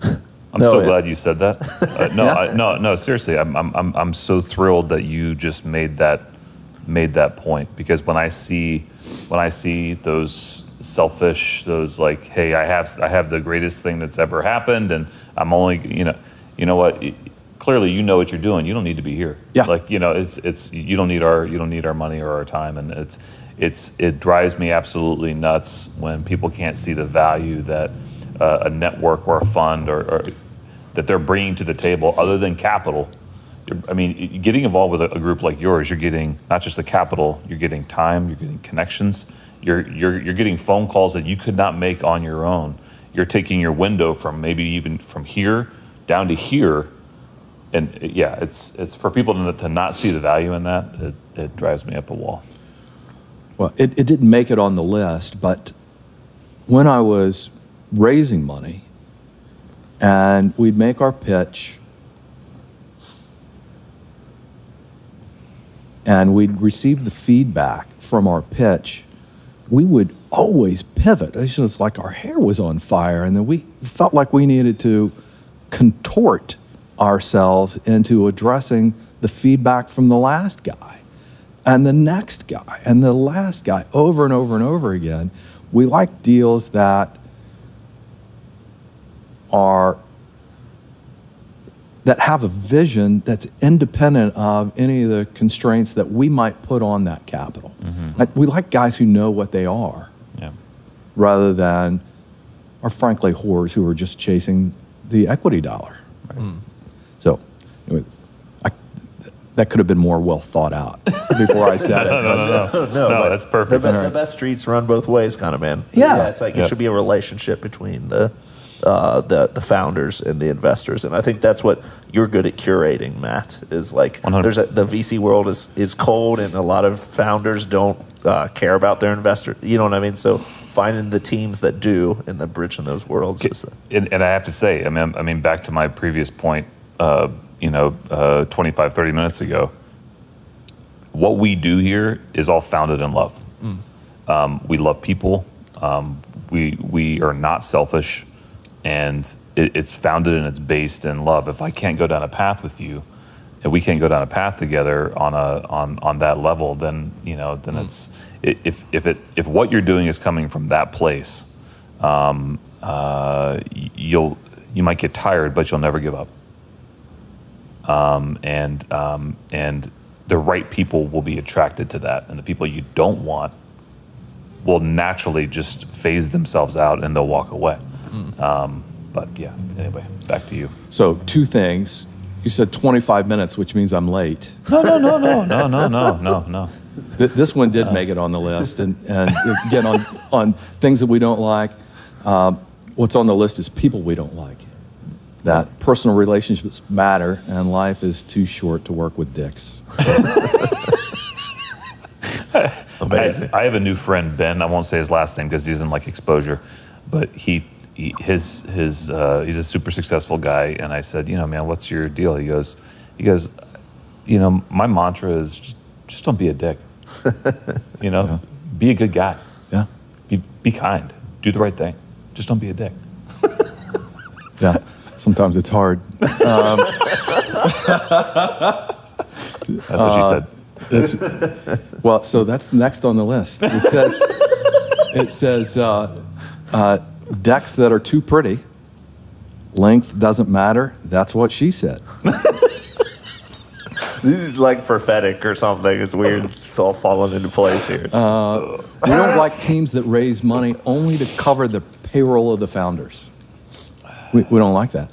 I'm so glad you said that. No, seriously, I'm so thrilled that you just made that point, because when I see those selfish, those like, hey, I have the greatest thing that's ever happened, and I'm only, you know what? Clearly, you know what you're doing. You don't need to be here. Yeah. Like, it's you don't need our money or our time, and it drives me absolutely nuts when people can't see the value that a network or a fund or that they're bringing to the table other than capital. I mean, getting involved with a group like yours, you're getting not just the capital, you're getting time, you're getting connections, you're getting phone calls that you could not make on your own. You're taking your window from maybe even from here down to here, and yeah, it's for people to not see the value in that. It drives me up a wall. Well, it didn't make it on the list, but when I was raising money and we'd make our pitch and we'd receive the feedback from our pitch, we would always pivot. It's just like our hair was on fire, and then we felt like we needed to contort ourselves into addressing the feedback from the last guy and the next guy and the last guy over and over and over again. We like deals that have a vision that's independent of any of the constraints that we might put on that capital. Mm-hmm. We like guys who know what they are, rather than, or frankly, whores who are just chasing the equity dollar. Right? Mm. So, anyway, that could have been more well thought out before I said it. No, that's perfect. The best streets run both ways, kind of, man. Yeah, it's like it should be a relationship between the founders and the investors, and I think that's what you're good at curating, Matt. Is like the VC world is cold, and a lot of founders don't care about their investor. You know what I mean? So finding the teams that do and then bridging those worlds. And I have to say, I mean, back to my previous point, 25, 30 minutes ago, what we do here is all founded in love. We love people. We are not selfish. And it's founded and it's based in love. If I can't go down a path with you, and we can't go down a path together on that level, then it's if what you're doing is coming from that place, you might get tired, but you'll never give up. And the right people will be attracted to that, and the people you don't want will naturally just phase themselves out and they'll walk away. But yeah, anyway, back to you. So 2 things. You said 25 minutes, which means I'm late. No. This one did make it on the list. And again, on things that we don't like, what's on the list is people we don't like. That personal relationships matter, and life is too short to work with dicks. Amazing. I have a new friend, Ben. I won't say his last name because he doesn't like exposure, but he's a super successful guy. And I said, man, what's your deal? He goes, my mantra is just don't be a dick. Be a good guy. Yeah. Be kind. Do the right thing. Just don't be a dick. Yeah. Sometimes it's hard. That's what she said. Well, so that's next on the list. It says decks that are too pretty. Length doesn't matter. That's what she said. This is like prophetic or something. It's weird. It's all falling into place here. We don't like teams that raise money only to cover the payroll of the founders. We don't like that.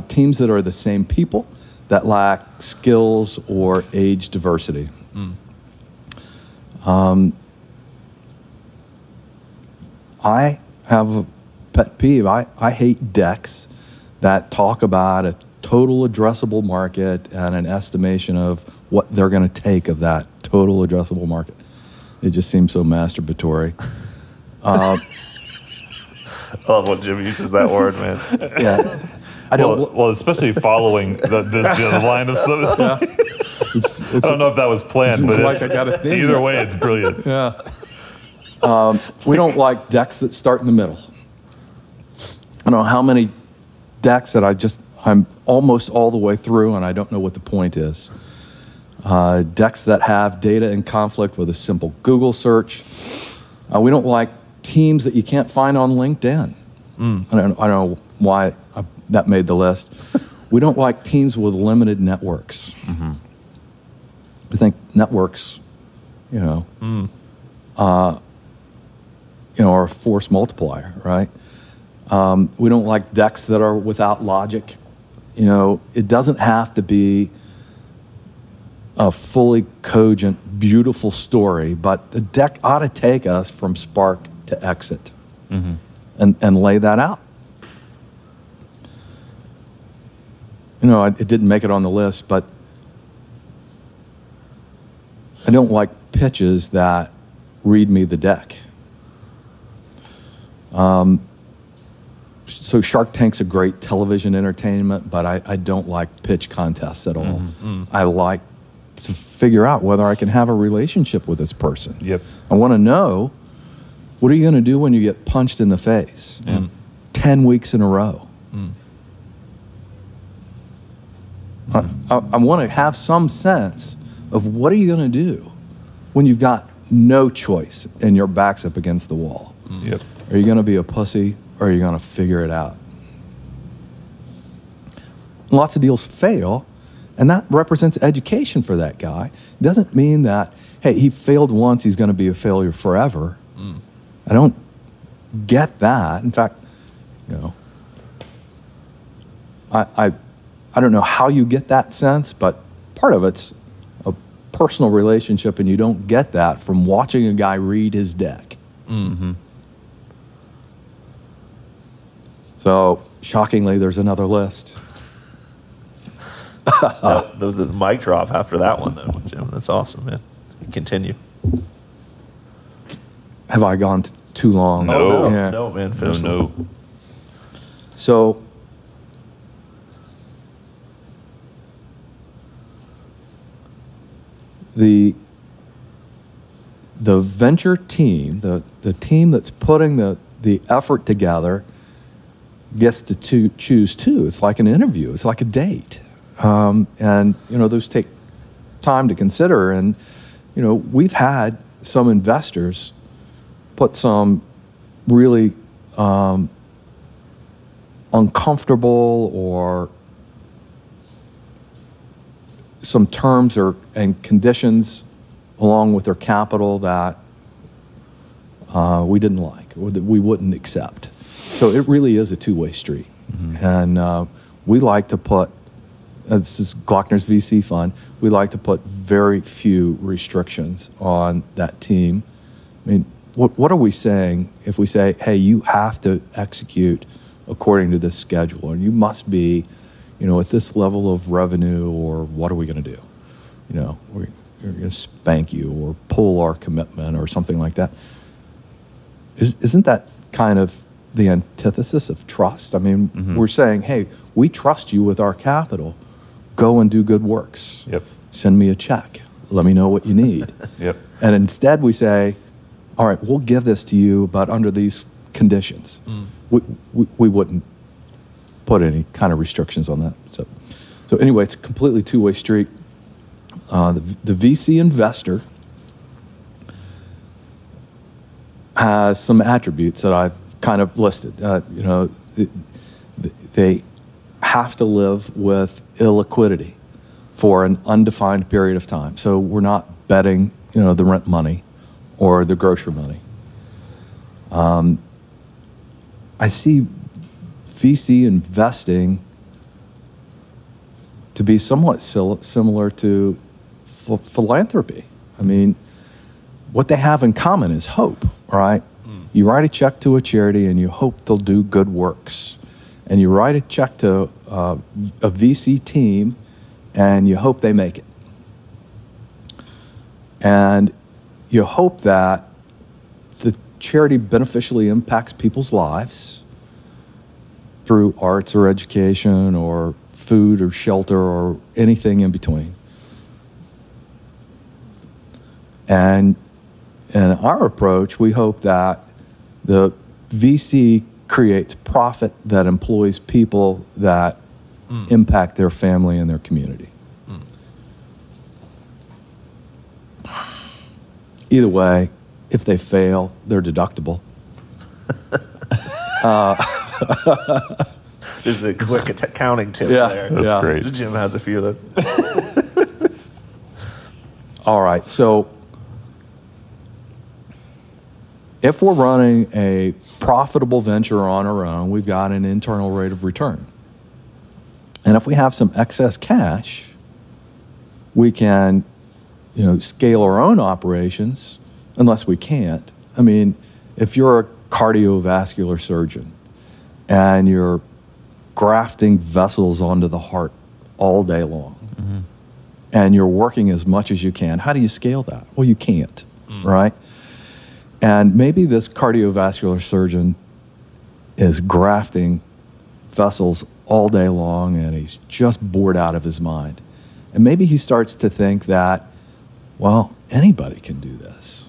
Teams that are the same people that lack skills or age diversity. I have a pet peeve. I hate decks that talk about a total addressable market and an estimation of what they're going to take of that total addressable market. It just seems so masturbatory. I love when Jim uses that word, man. Yeah. I don't. Well, especially folling the line of stuff. Yeah. I don't know if that was planned, but like I got a thing. either way, it's brilliant. Yeah. We don't like decks that start in the middle. I don't know how many decks that I'm almost all the way through and I don't know what the point is. Decks that have data in conflict with a simple Google search. We don't like teams that you can't find on LinkedIn. I don't know why that made the list. We don't like teams with limited networks. We think networks, are a force multiplier, right? We don't like decks that are without logic. It doesn't have to be a fully cogent, beautiful story, but the deck ought to take us from spark to exit and lay that out. It didn't make it on the list, but I don't like pitches that read me the deck. So Shark Tank's a great television entertainment, but I don't like pitch contests at all. I like to figure out whether I can have a relationship with this person. Yep. I want to know, what are you going to do when you get punched in the face 10 weeks in a row? I want to have some sense of what are you going to do when you've got no choice and your back's up against the wall. Yep. Are you going to be a pussy or are you going to figure it out? Lots of deals fail, and that represents education for that guy. It doesn't mean that, hey, he failed once, he's going to be a failure forever. I don't get that. In fact, I don't know how you get that sense, but part of it's a personal relationship, and you don't get that from watching a guy read his deck. So, shockingly, there's another list. That was the mic drop after that one, though, Jim. That's awesome, man. Continue. Have I gone too long? No. No, man. Finish No. So, the venture team, the team that's putting the effort together, gets to choose too. It's like an interview. It's like a date. And, those take time to consider. And, we've had some investors put some really uncomfortable or some terms and conditions along with their capital that we didn't like, or that we wouldn't accept. So it really is a two-way street. And we like to put, this is Glockner's VC fund, we like to put very few restrictions on that team. I mean, what are we saying if we say, hey, you have to execute according to this schedule, and you must be, at this level of revenue, or what are we going to do? We're going to spank you or pull our commitment or something like that. Isn't that kind of the antithesis of trust? I mean, we're saying, hey, we trust you with our capital. Go and do good works. Yep. Send me a check. Let me know what you need. Yep. And instead we say, all right, we'll give this to you, but under these conditions. We wouldn't put any kind of restrictions on that. So anyway, it's a completely two-way street. The VC investor has some attributes that I've kind of listed. They have to live with illiquidity for an undefined period of time. So we're not betting, the rent money or the grocery money. I see VC investing to be somewhat similar to philanthropy. I mean, what they have in common is hope, right? You write a check to a charity and you hope they'll do good works. And you write a check to a VC team and you hope they make it. And you hope that the charity beneficially impacts people's lives through arts or education or food or shelter or anything in between. And in our approach, we hope that the VC creates profit that employs people that impact their family and their community. Either way, if they fail, they're deductible. There's a quick accounting tip there. That's great. Jim has a few of them. All right, so if we're running a profitable venture on our own, we've got an internal rate of return. And if we have some excess cash, we can, scale our own operations, unless we can't. I mean, if you're a cardiovascular surgeon and you're grafting vessels onto the heart all day long, and you're working as much as you can, how do you scale that? Well, you can't, right? And maybe this cardiovascular surgeon is grafting vessels all day long and he's just bored out of his mind. And maybe he starts to think that, well, anybody can do this.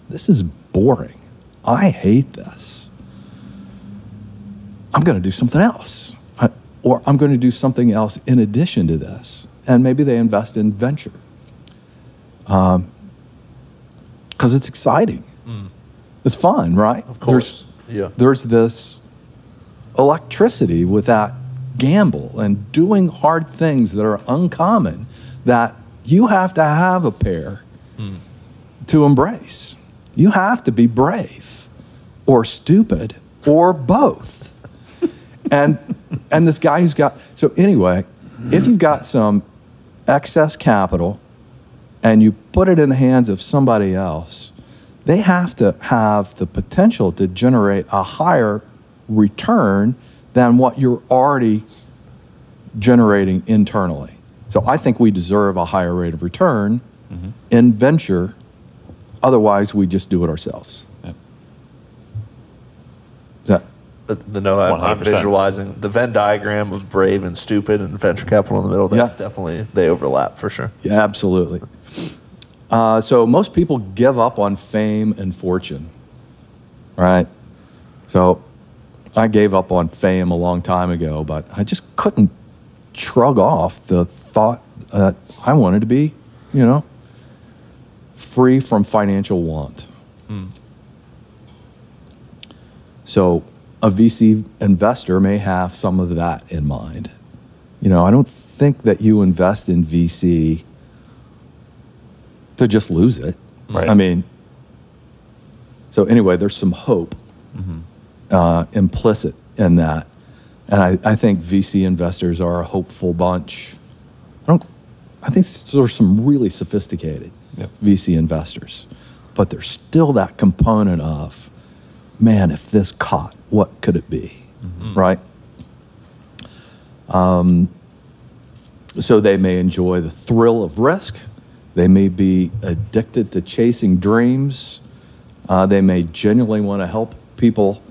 This is boring. I hate this. I'm going to do something else. Or I'm going to do something else in addition to this. And maybe they invest in venture. Because it's exciting. It's fun, right? Of course. There's this electricity with that gamble and doing hard things that are uncommon that you have to have a pair to embrace. You have to be brave or stupid or both. And this guy who's got, so anyway, if you've got some excess capital and you put it in the hands of somebody else, they have to have the potential to generate a higher return than what you're already generating internally. So I think we deserve a higher rate of return in venture. Otherwise, we just do it ourselves. Is that? I'm visualizing the Venn diagram of brave and stupid and venture capital in the middle. That's definitely, they overlap for sure. Yeah, absolutely. So most people give up on fame and fortune, right? So I gave up on fame a long time ago, but I just couldn't shrug off the thought that I wanted to be, free from financial want. So a VC investor may have some of that in mind. I don't think that you invest in VC to just lose it. Right. I mean, so anyway, there's some hope implicit in that. And I think VC investors are a hopeful bunch. I think there's some really sophisticated VC investors, but there's still that component of, man, if this caught, what could it be, right? So they may enjoy the thrill of risk. They may be addicted to chasing dreams. They may genuinely want to help people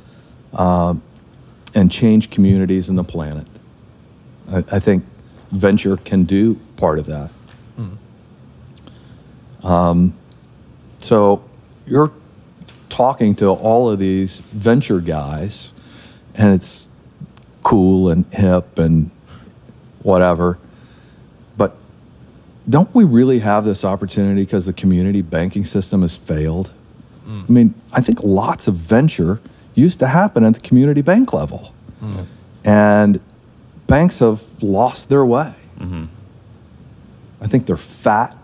and change communities and the planet. I think venture can do part of that. So you're talking to all of these venture guys, and it's cool and hip and whatever. But don't we really have this opportunity because the community banking system has failed? I mean, I think lots of venture used to happen at the community bank level. And banks have lost their way. I think they're fat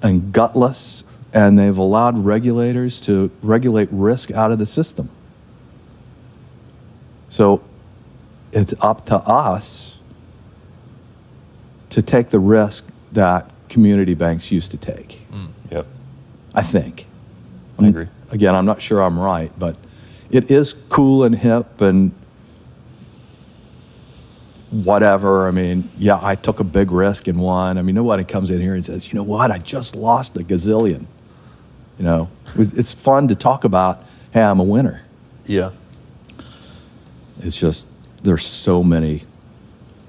and gutless, and they've allowed regulators to regulate risk out of the system. So it's up to us to take the risk that community banks used to take. Yep. I think. I agree. Again, I'm not sure I'm right, but it is cool and hip and whatever. I mean, yeah, I took a big risk and won. I mean, nobody comes in here and says, you know what, I just lost a gazillion. It's fun to talk about, hey, I'm a winner. Yeah. It's just, there's so many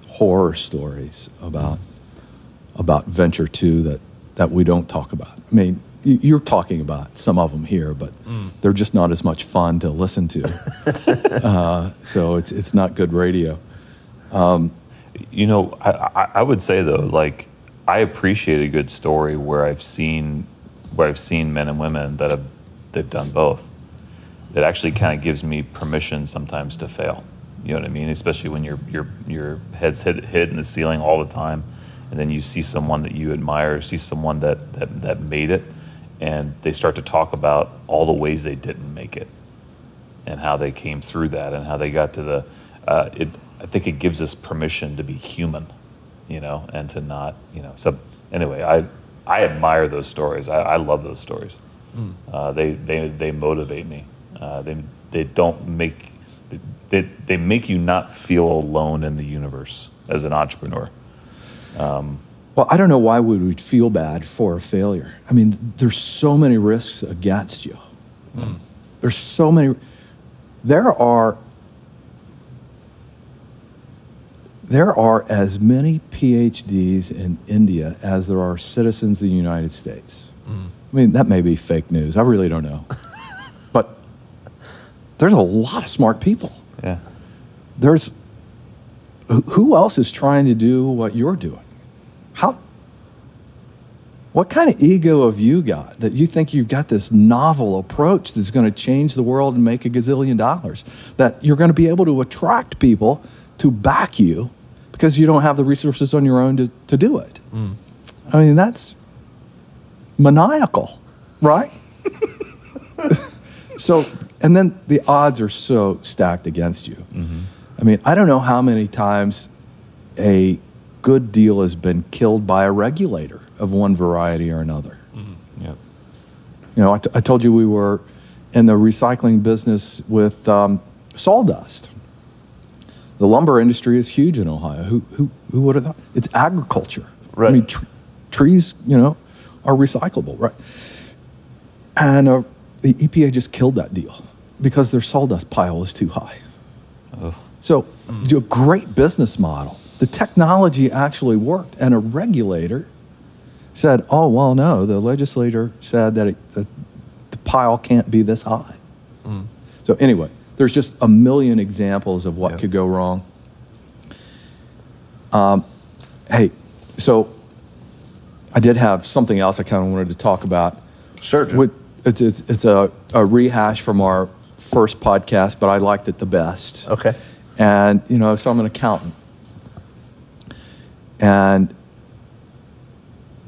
horror stories about venture too that we don't talk about. I mean, you're talking about some of them here, but they're just not as much fun to listen to. So it's not good radio. You know, I would say though, like, I appreciate a good story where I've seen men and women they've done both. It actually kind of gives me permission sometimes to fail. You know what I mean? Especially when your head's hit in the ceiling all the time, and then you see someone that you admire, see someone that made it, and they start to talk about all the ways they didn't make it, and how they came through that, and how they got to the. I think it gives us permission to be human, you know, and to not, you know. So anyway, I admire those stories. I love those stories. They motivate me. They don't make. They make you not feel alone in the universe as an entrepreneur. Well, I don't know why we would feel bad for a failure. I mean, there's so many risks against you. There's so many. There are as many PhDs in India as there are citizens of the United States. I mean, that may be fake news. I really don't know. But there's a lot of smart people. Yeah. Who else is trying to do what you're doing? What kind of ego have you got that you think you've got this novel approach that's going to change the world and make $1 gazillion? That you're going to be able to attract people to back you because you don't have the resources on your own to do it. I mean, that's maniacal, right? So, and then the odds are so stacked against you. I mean, I don't know how many times a good deal has been killed by a regulator of one variety or another. Yep. You know, I told you we were in the recycling business with sawdust. The lumber industry is huge in Ohio. Who would have thought? It's agriculture. Right. I mean, trees, you know, are recyclable, right? And the EPA just killed that deal because their sawdust pile is too high. Ugh. So, a great business model. The technology actually worked, and a regulator said, "Oh, well, no." The legislator said that the pile can't be this high. So, anyway, there's just a million examples of what could go wrong. Hey, so I did have something else I kind of wanted to talk about. Sure, Jim. It's a rehash from our first podcast, but I liked it the best. Okay. And, you know, so I'm an accountant. And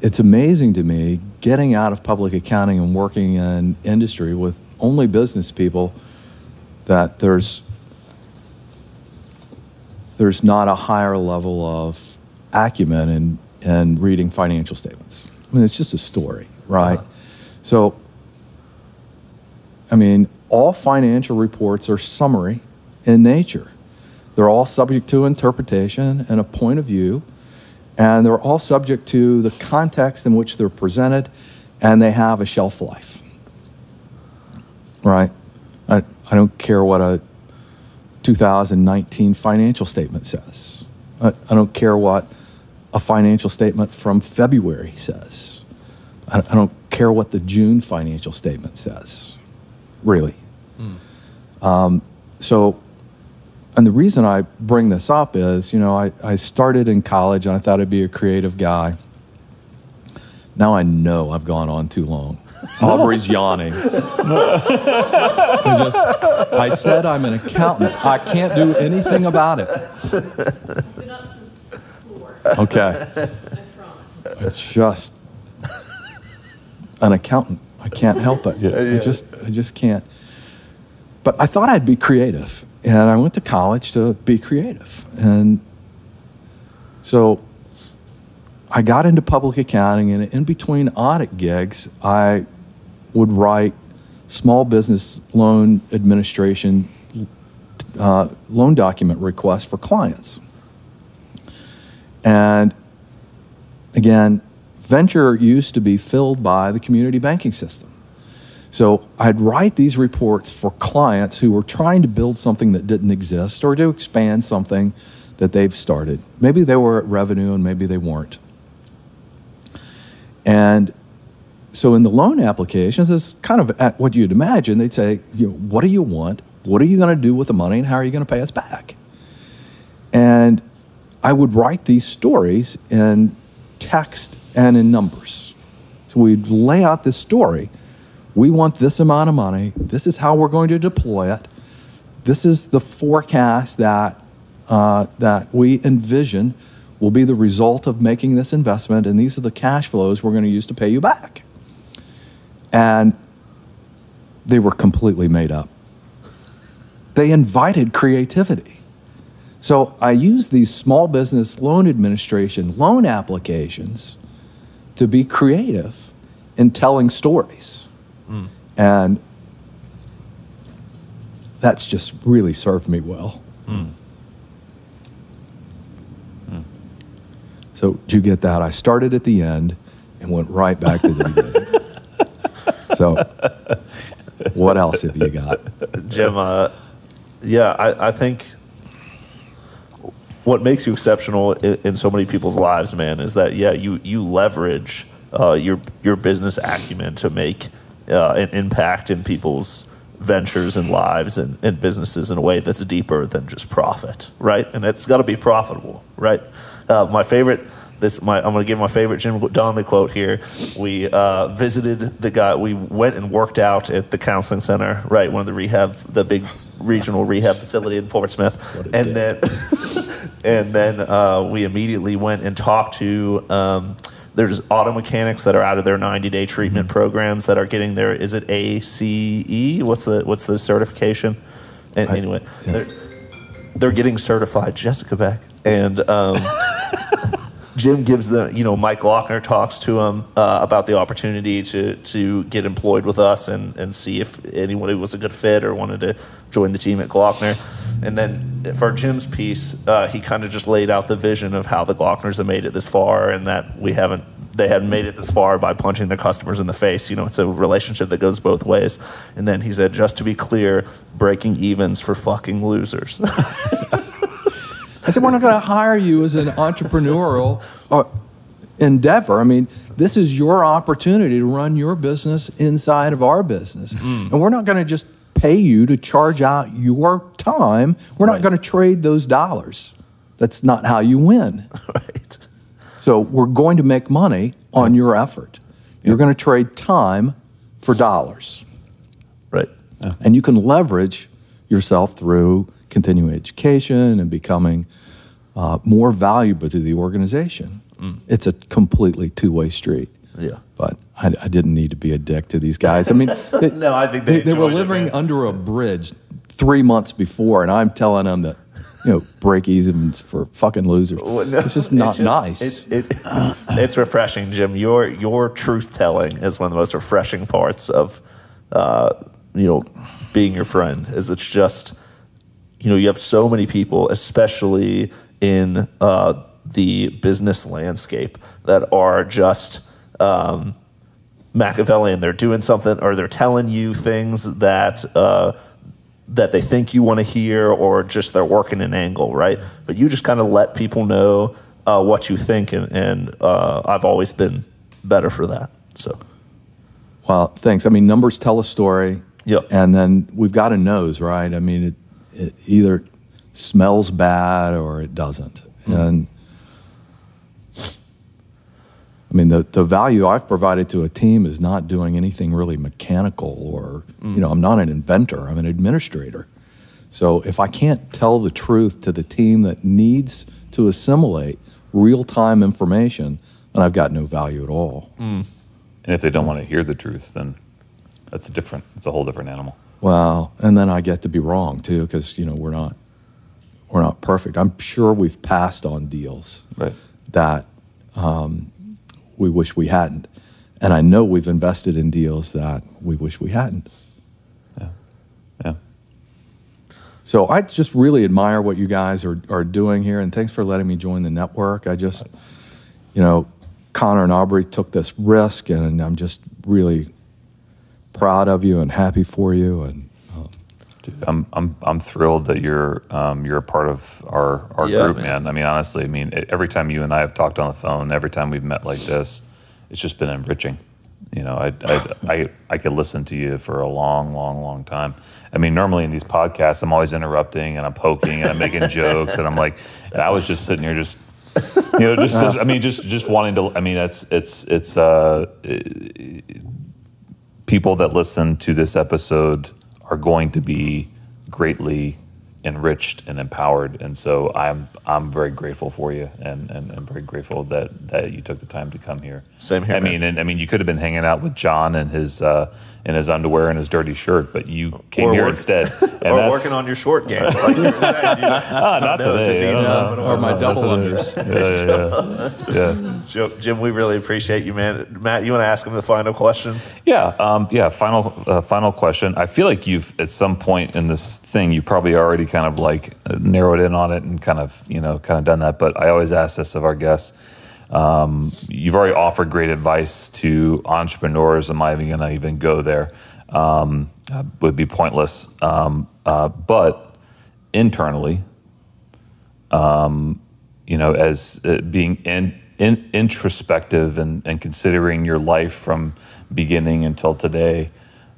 it's amazing to me getting out of public accounting and working in industry with only business people that there's not a higher level of acumen in reading financial statements. I mean, it's just a story, right? So, I mean, all financial reports are summary in nature. They're all subject to interpretation and a point of view, and they're all subject to the context in which they're presented, and they have a shelf life, right? I don't care what a 2019 financial statement says. I don't care what a financial statement from February says. I don't care what the June financial statement says, really. So, and the reason I bring this up is, you know, I started in college and I thought I'd be a creative guy. Now I know I've gone on too long. Aubrey's yawning. I said I'm an accountant. I can't do anything about it. It's been up since 4. Okay. I promise. It's just an accountant. I can't help it. I just can't. But I thought I'd be creative. And I went to college to be creative. And so I got into public accounting, and in between audit gigs, I would write small business loan administration loan document requests for clients. And again, venture used to be filled by the community banking system. So I'd write these reports for clients who were trying to build something that didn't exist or to expand something that they've started. Maybe they were at revenue and maybe they weren't. And so in the loan applications, it's kind of at what you'd imagine. They'd say, what do you want? What are you going to do with the money and how are you going to pay us back? And I would write these stories in text and in numbers. So we'd lay out this story. We want this amount of money. This is how we're going to deploy it. This is the forecast that we envision will be the result of making this investment, and these are the cash flows we're going to use to pay you back. And they were completely made up. They invited creativity. So I used these small business loan administration loan applications to be creative in telling stories. And that's just really served me well. So did you get that? I started at the end and went right back to the beginning. So what else have you got? Jim, I think what makes you exceptional in so many people's lives, man, is that, you leverage your business acumen to make an impact in people's ventures and lives and businesses in a way that's deeper than just profit, right? And it's got to be profitable, right? I'm going to give my favorite Jim Donnally quote here. We visited the guy. We went and worked out at the counseling center, right? One of the big regional rehab facility in Portsmouth, and then we immediately went and talked to. There's auto mechanics that are out of their 90-day treatment programs that are getting their, is it ACE? What's the certification? Anyway, they're getting certified. Jessica back. And Jim gives them, Mike Glockner talks to him about the opportunity to get employed with us and see if anyone was a good fit or wanted to join the team at Glockner. And then for Jim's piece, he kind of just laid out the vision of how the Glockners have made it this far, and that they hadn't made it this far by punching their customers in the face. It's a relationship that goes both ways. And then he said, just to be clear, breaking evens for fucking losers. I said, we're not going to hire you as an entrepreneurial endeavor. I mean, this is your opportunity to run your business inside of our business. And we're not going to just pay you to charge out your time. We're not going to trade those dollars. That's not how you win. Right. So we're going to make money on your effort. You're going to trade time for dollars. Right. Yeah. And you can leverage yourself through continuing education and becoming more valuable to the organization. It's a completely two-way street. Yeah. But I didn't need to be a dick to these guys. I mean, no, I think they were living under a bridge 3 months before, and I'm telling them that, break evens for fucking losers. Well, no, it's just not nice. It's refreshing, Jim. Your truth telling is one of the most refreshing parts of, being your friend. Is it's just, you have so many people, especially in the business landscape, that are just Machiavellian. They're doing something, or they're telling you things that they think you want to hear, or just they're working an angle, right? But you just kind of let people know what you think, and I've always been better for that. So, well, thanks. I mean, numbers tell a story. Yep. And then we've got a nose, right? I mean, it either smells bad or it doesn't. And I mean, the value I've provided to a team is not doing anything really mechanical or, I'm not an inventor, I'm an administrator. So if I can't tell the truth to the team that needs to assimilate real-time information, then I've got no value at all. And if they don't want to hear the truth, then it's a whole different animal. Well, and then I get to be wrong too, because we're not perfect. I'm sure we've passed on deals that we wish we hadn't, and I know we've invested in deals that we wish we hadn't. Yeah. So I just really admire what you guys are doing here, and thanks for letting me join the network. I just, Connor and Aubrey took this risk, and I'm just really proud of you and happy for you. And Dude, I'm thrilled that you're a part of our group, man. I mean, honestly, every time you and I have talked on the phone, every time we've met like this, it's just been enriching. You know, I could listen to you for a long time. I mean, normally in these podcasts, I'm always interrupting and I'm poking and I'm making jokes and I'm like, and I was just sitting here just, you know, just wanting to. I mean, it's people that listen to this episode are going to be greatly enriched and empowered, and so I'm very grateful for you, and very grateful that you took the time to come here. Same here. I mean, you could have been hanging out with John in his underwear and his dirty shirt, but you came here instead. And or working on your short game. Like you were saying, not today. or my double unders. Yeah. Jim, we really appreciate you, man. Matt, you want to ask him the final question? Yeah. Final question. I feel like you've, at some point in this thing, you probably already kind of like narrowed in on it and kind of done that. But I always ask this of our guests. You've already offered great advice to entrepreneurs. I'm not even go there. Would be pointless. But internally, as being introspective and considering your life from beginning until today,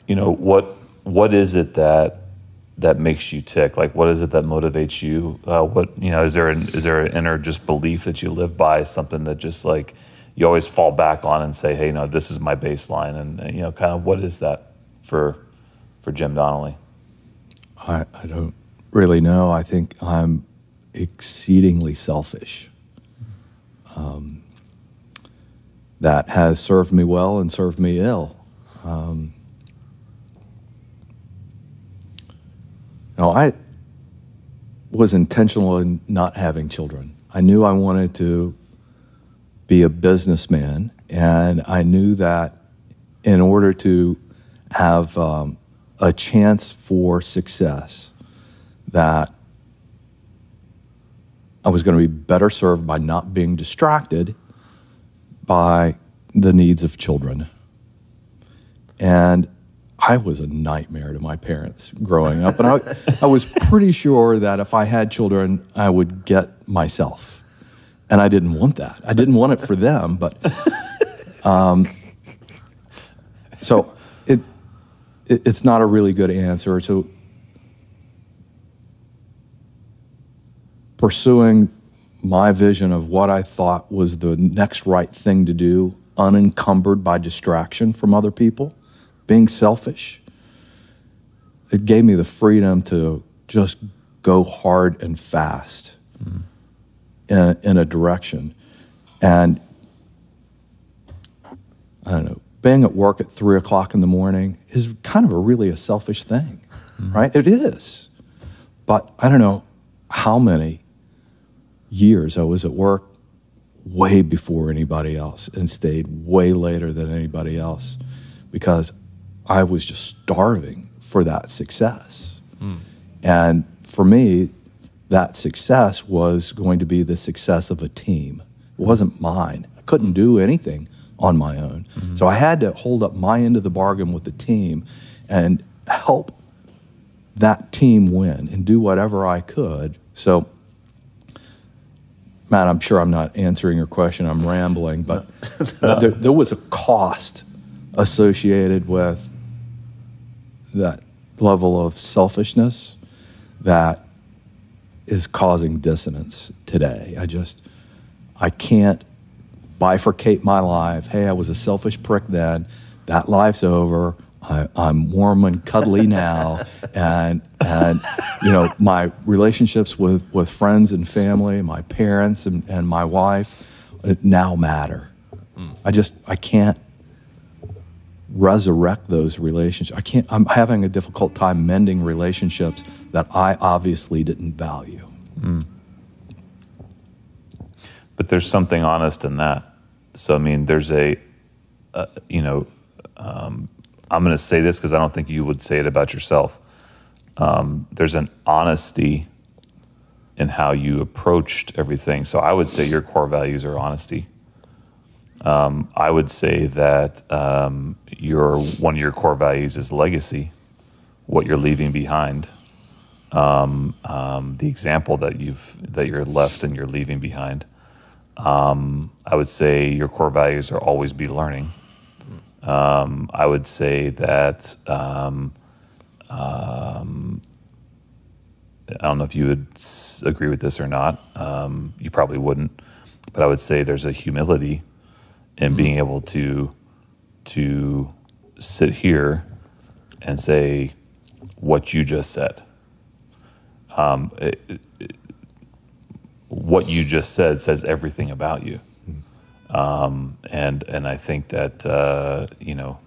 what is it that makes you tick? Like, what is it that motivates you? Is there an inner just belief that you live by, something that just like you always fall back on and say, hey, no, this is my baseline, and kind of what is that for Jim Donnally? I don't really know. I think I'm exceedingly selfish. That has served me well and served me ill. I was intentional in not having children. I knew I wanted to be a businessman, and I knew that in order to have a chance for success, that I was going to be better served by not being distracted by the needs of children. And I was a nightmare to my parents growing up, and I was pretty sure that if I had children, I would get myself. And I didn't want that. I didn't want it for them, but so it's not a really good answer. So pursuing my vision of what I thought was the next right thing to do, unencumbered by distraction from other people, being selfish, it gave me the freedom to just go hard and fast in a direction. And I don't know, being at work at 3 o'clock in the morning is kind of really a selfish thing, right? It is. But I don't know how many years I was at work way before anybody else and stayed way later than anybody else because I was just starving for that success. And for me, that success was going to be the success of a team. It wasn't mine. I couldn't do anything on my own. So I had to hold up my end of the bargain with the team and help that team win and do whatever I could. So, Matt, I'm sure I'm not answering your question. I'm rambling, but there was a cost associated with that level of selfishness that is causing dissonance today. I can't bifurcate my life. Hey, I was a selfish prick then. That life's over. I'm warm and cuddly now, and my relationships with friends and family, my parents and my wife, now matter. I can't resurrect those relationships. I'm having a difficult time mending relationships that I obviously didn't value. But there's something honest in that. So, I mean, there's I'm going to say this because I don't think you would say it about yourself. There's an honesty in how you approached everything. So I would say your core values are honesty. I would say that one of your core values is legacy, what you're leaving behind. The example that you're left and you're leaving behind. I would say your core values are always be learning. I would say that I don't know if you would agree with this or not. You probably wouldn't, but I would say there's a humility in being able to sit here and say what you just said. What you just said says everything about you, and I think that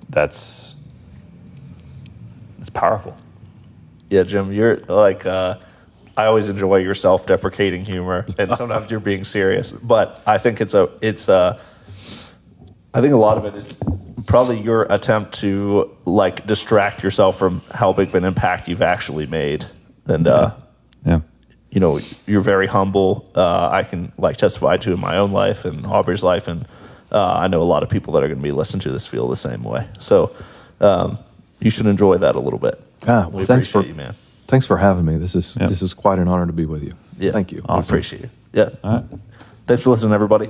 that's powerful. Yeah, Jim, you're like I always enjoy your self-deprecating humor, and sometimes you're being serious. But I think I think a lot of it is probably your attempt to like distract yourself from how big of an impact you've actually made, and Yeah. you know, you're very humble. I can like testify to in my own life and Aubrey's life, and I know a lot of people that are going to be listening to this feel the same way. So you should enjoy that a little bit. Well, thanks for you, man. Thanks for having me. This is quite an honor to be with you. Yeah, Thank you. I appreciate it. Yeah. All right. Thanks for listening, everybody.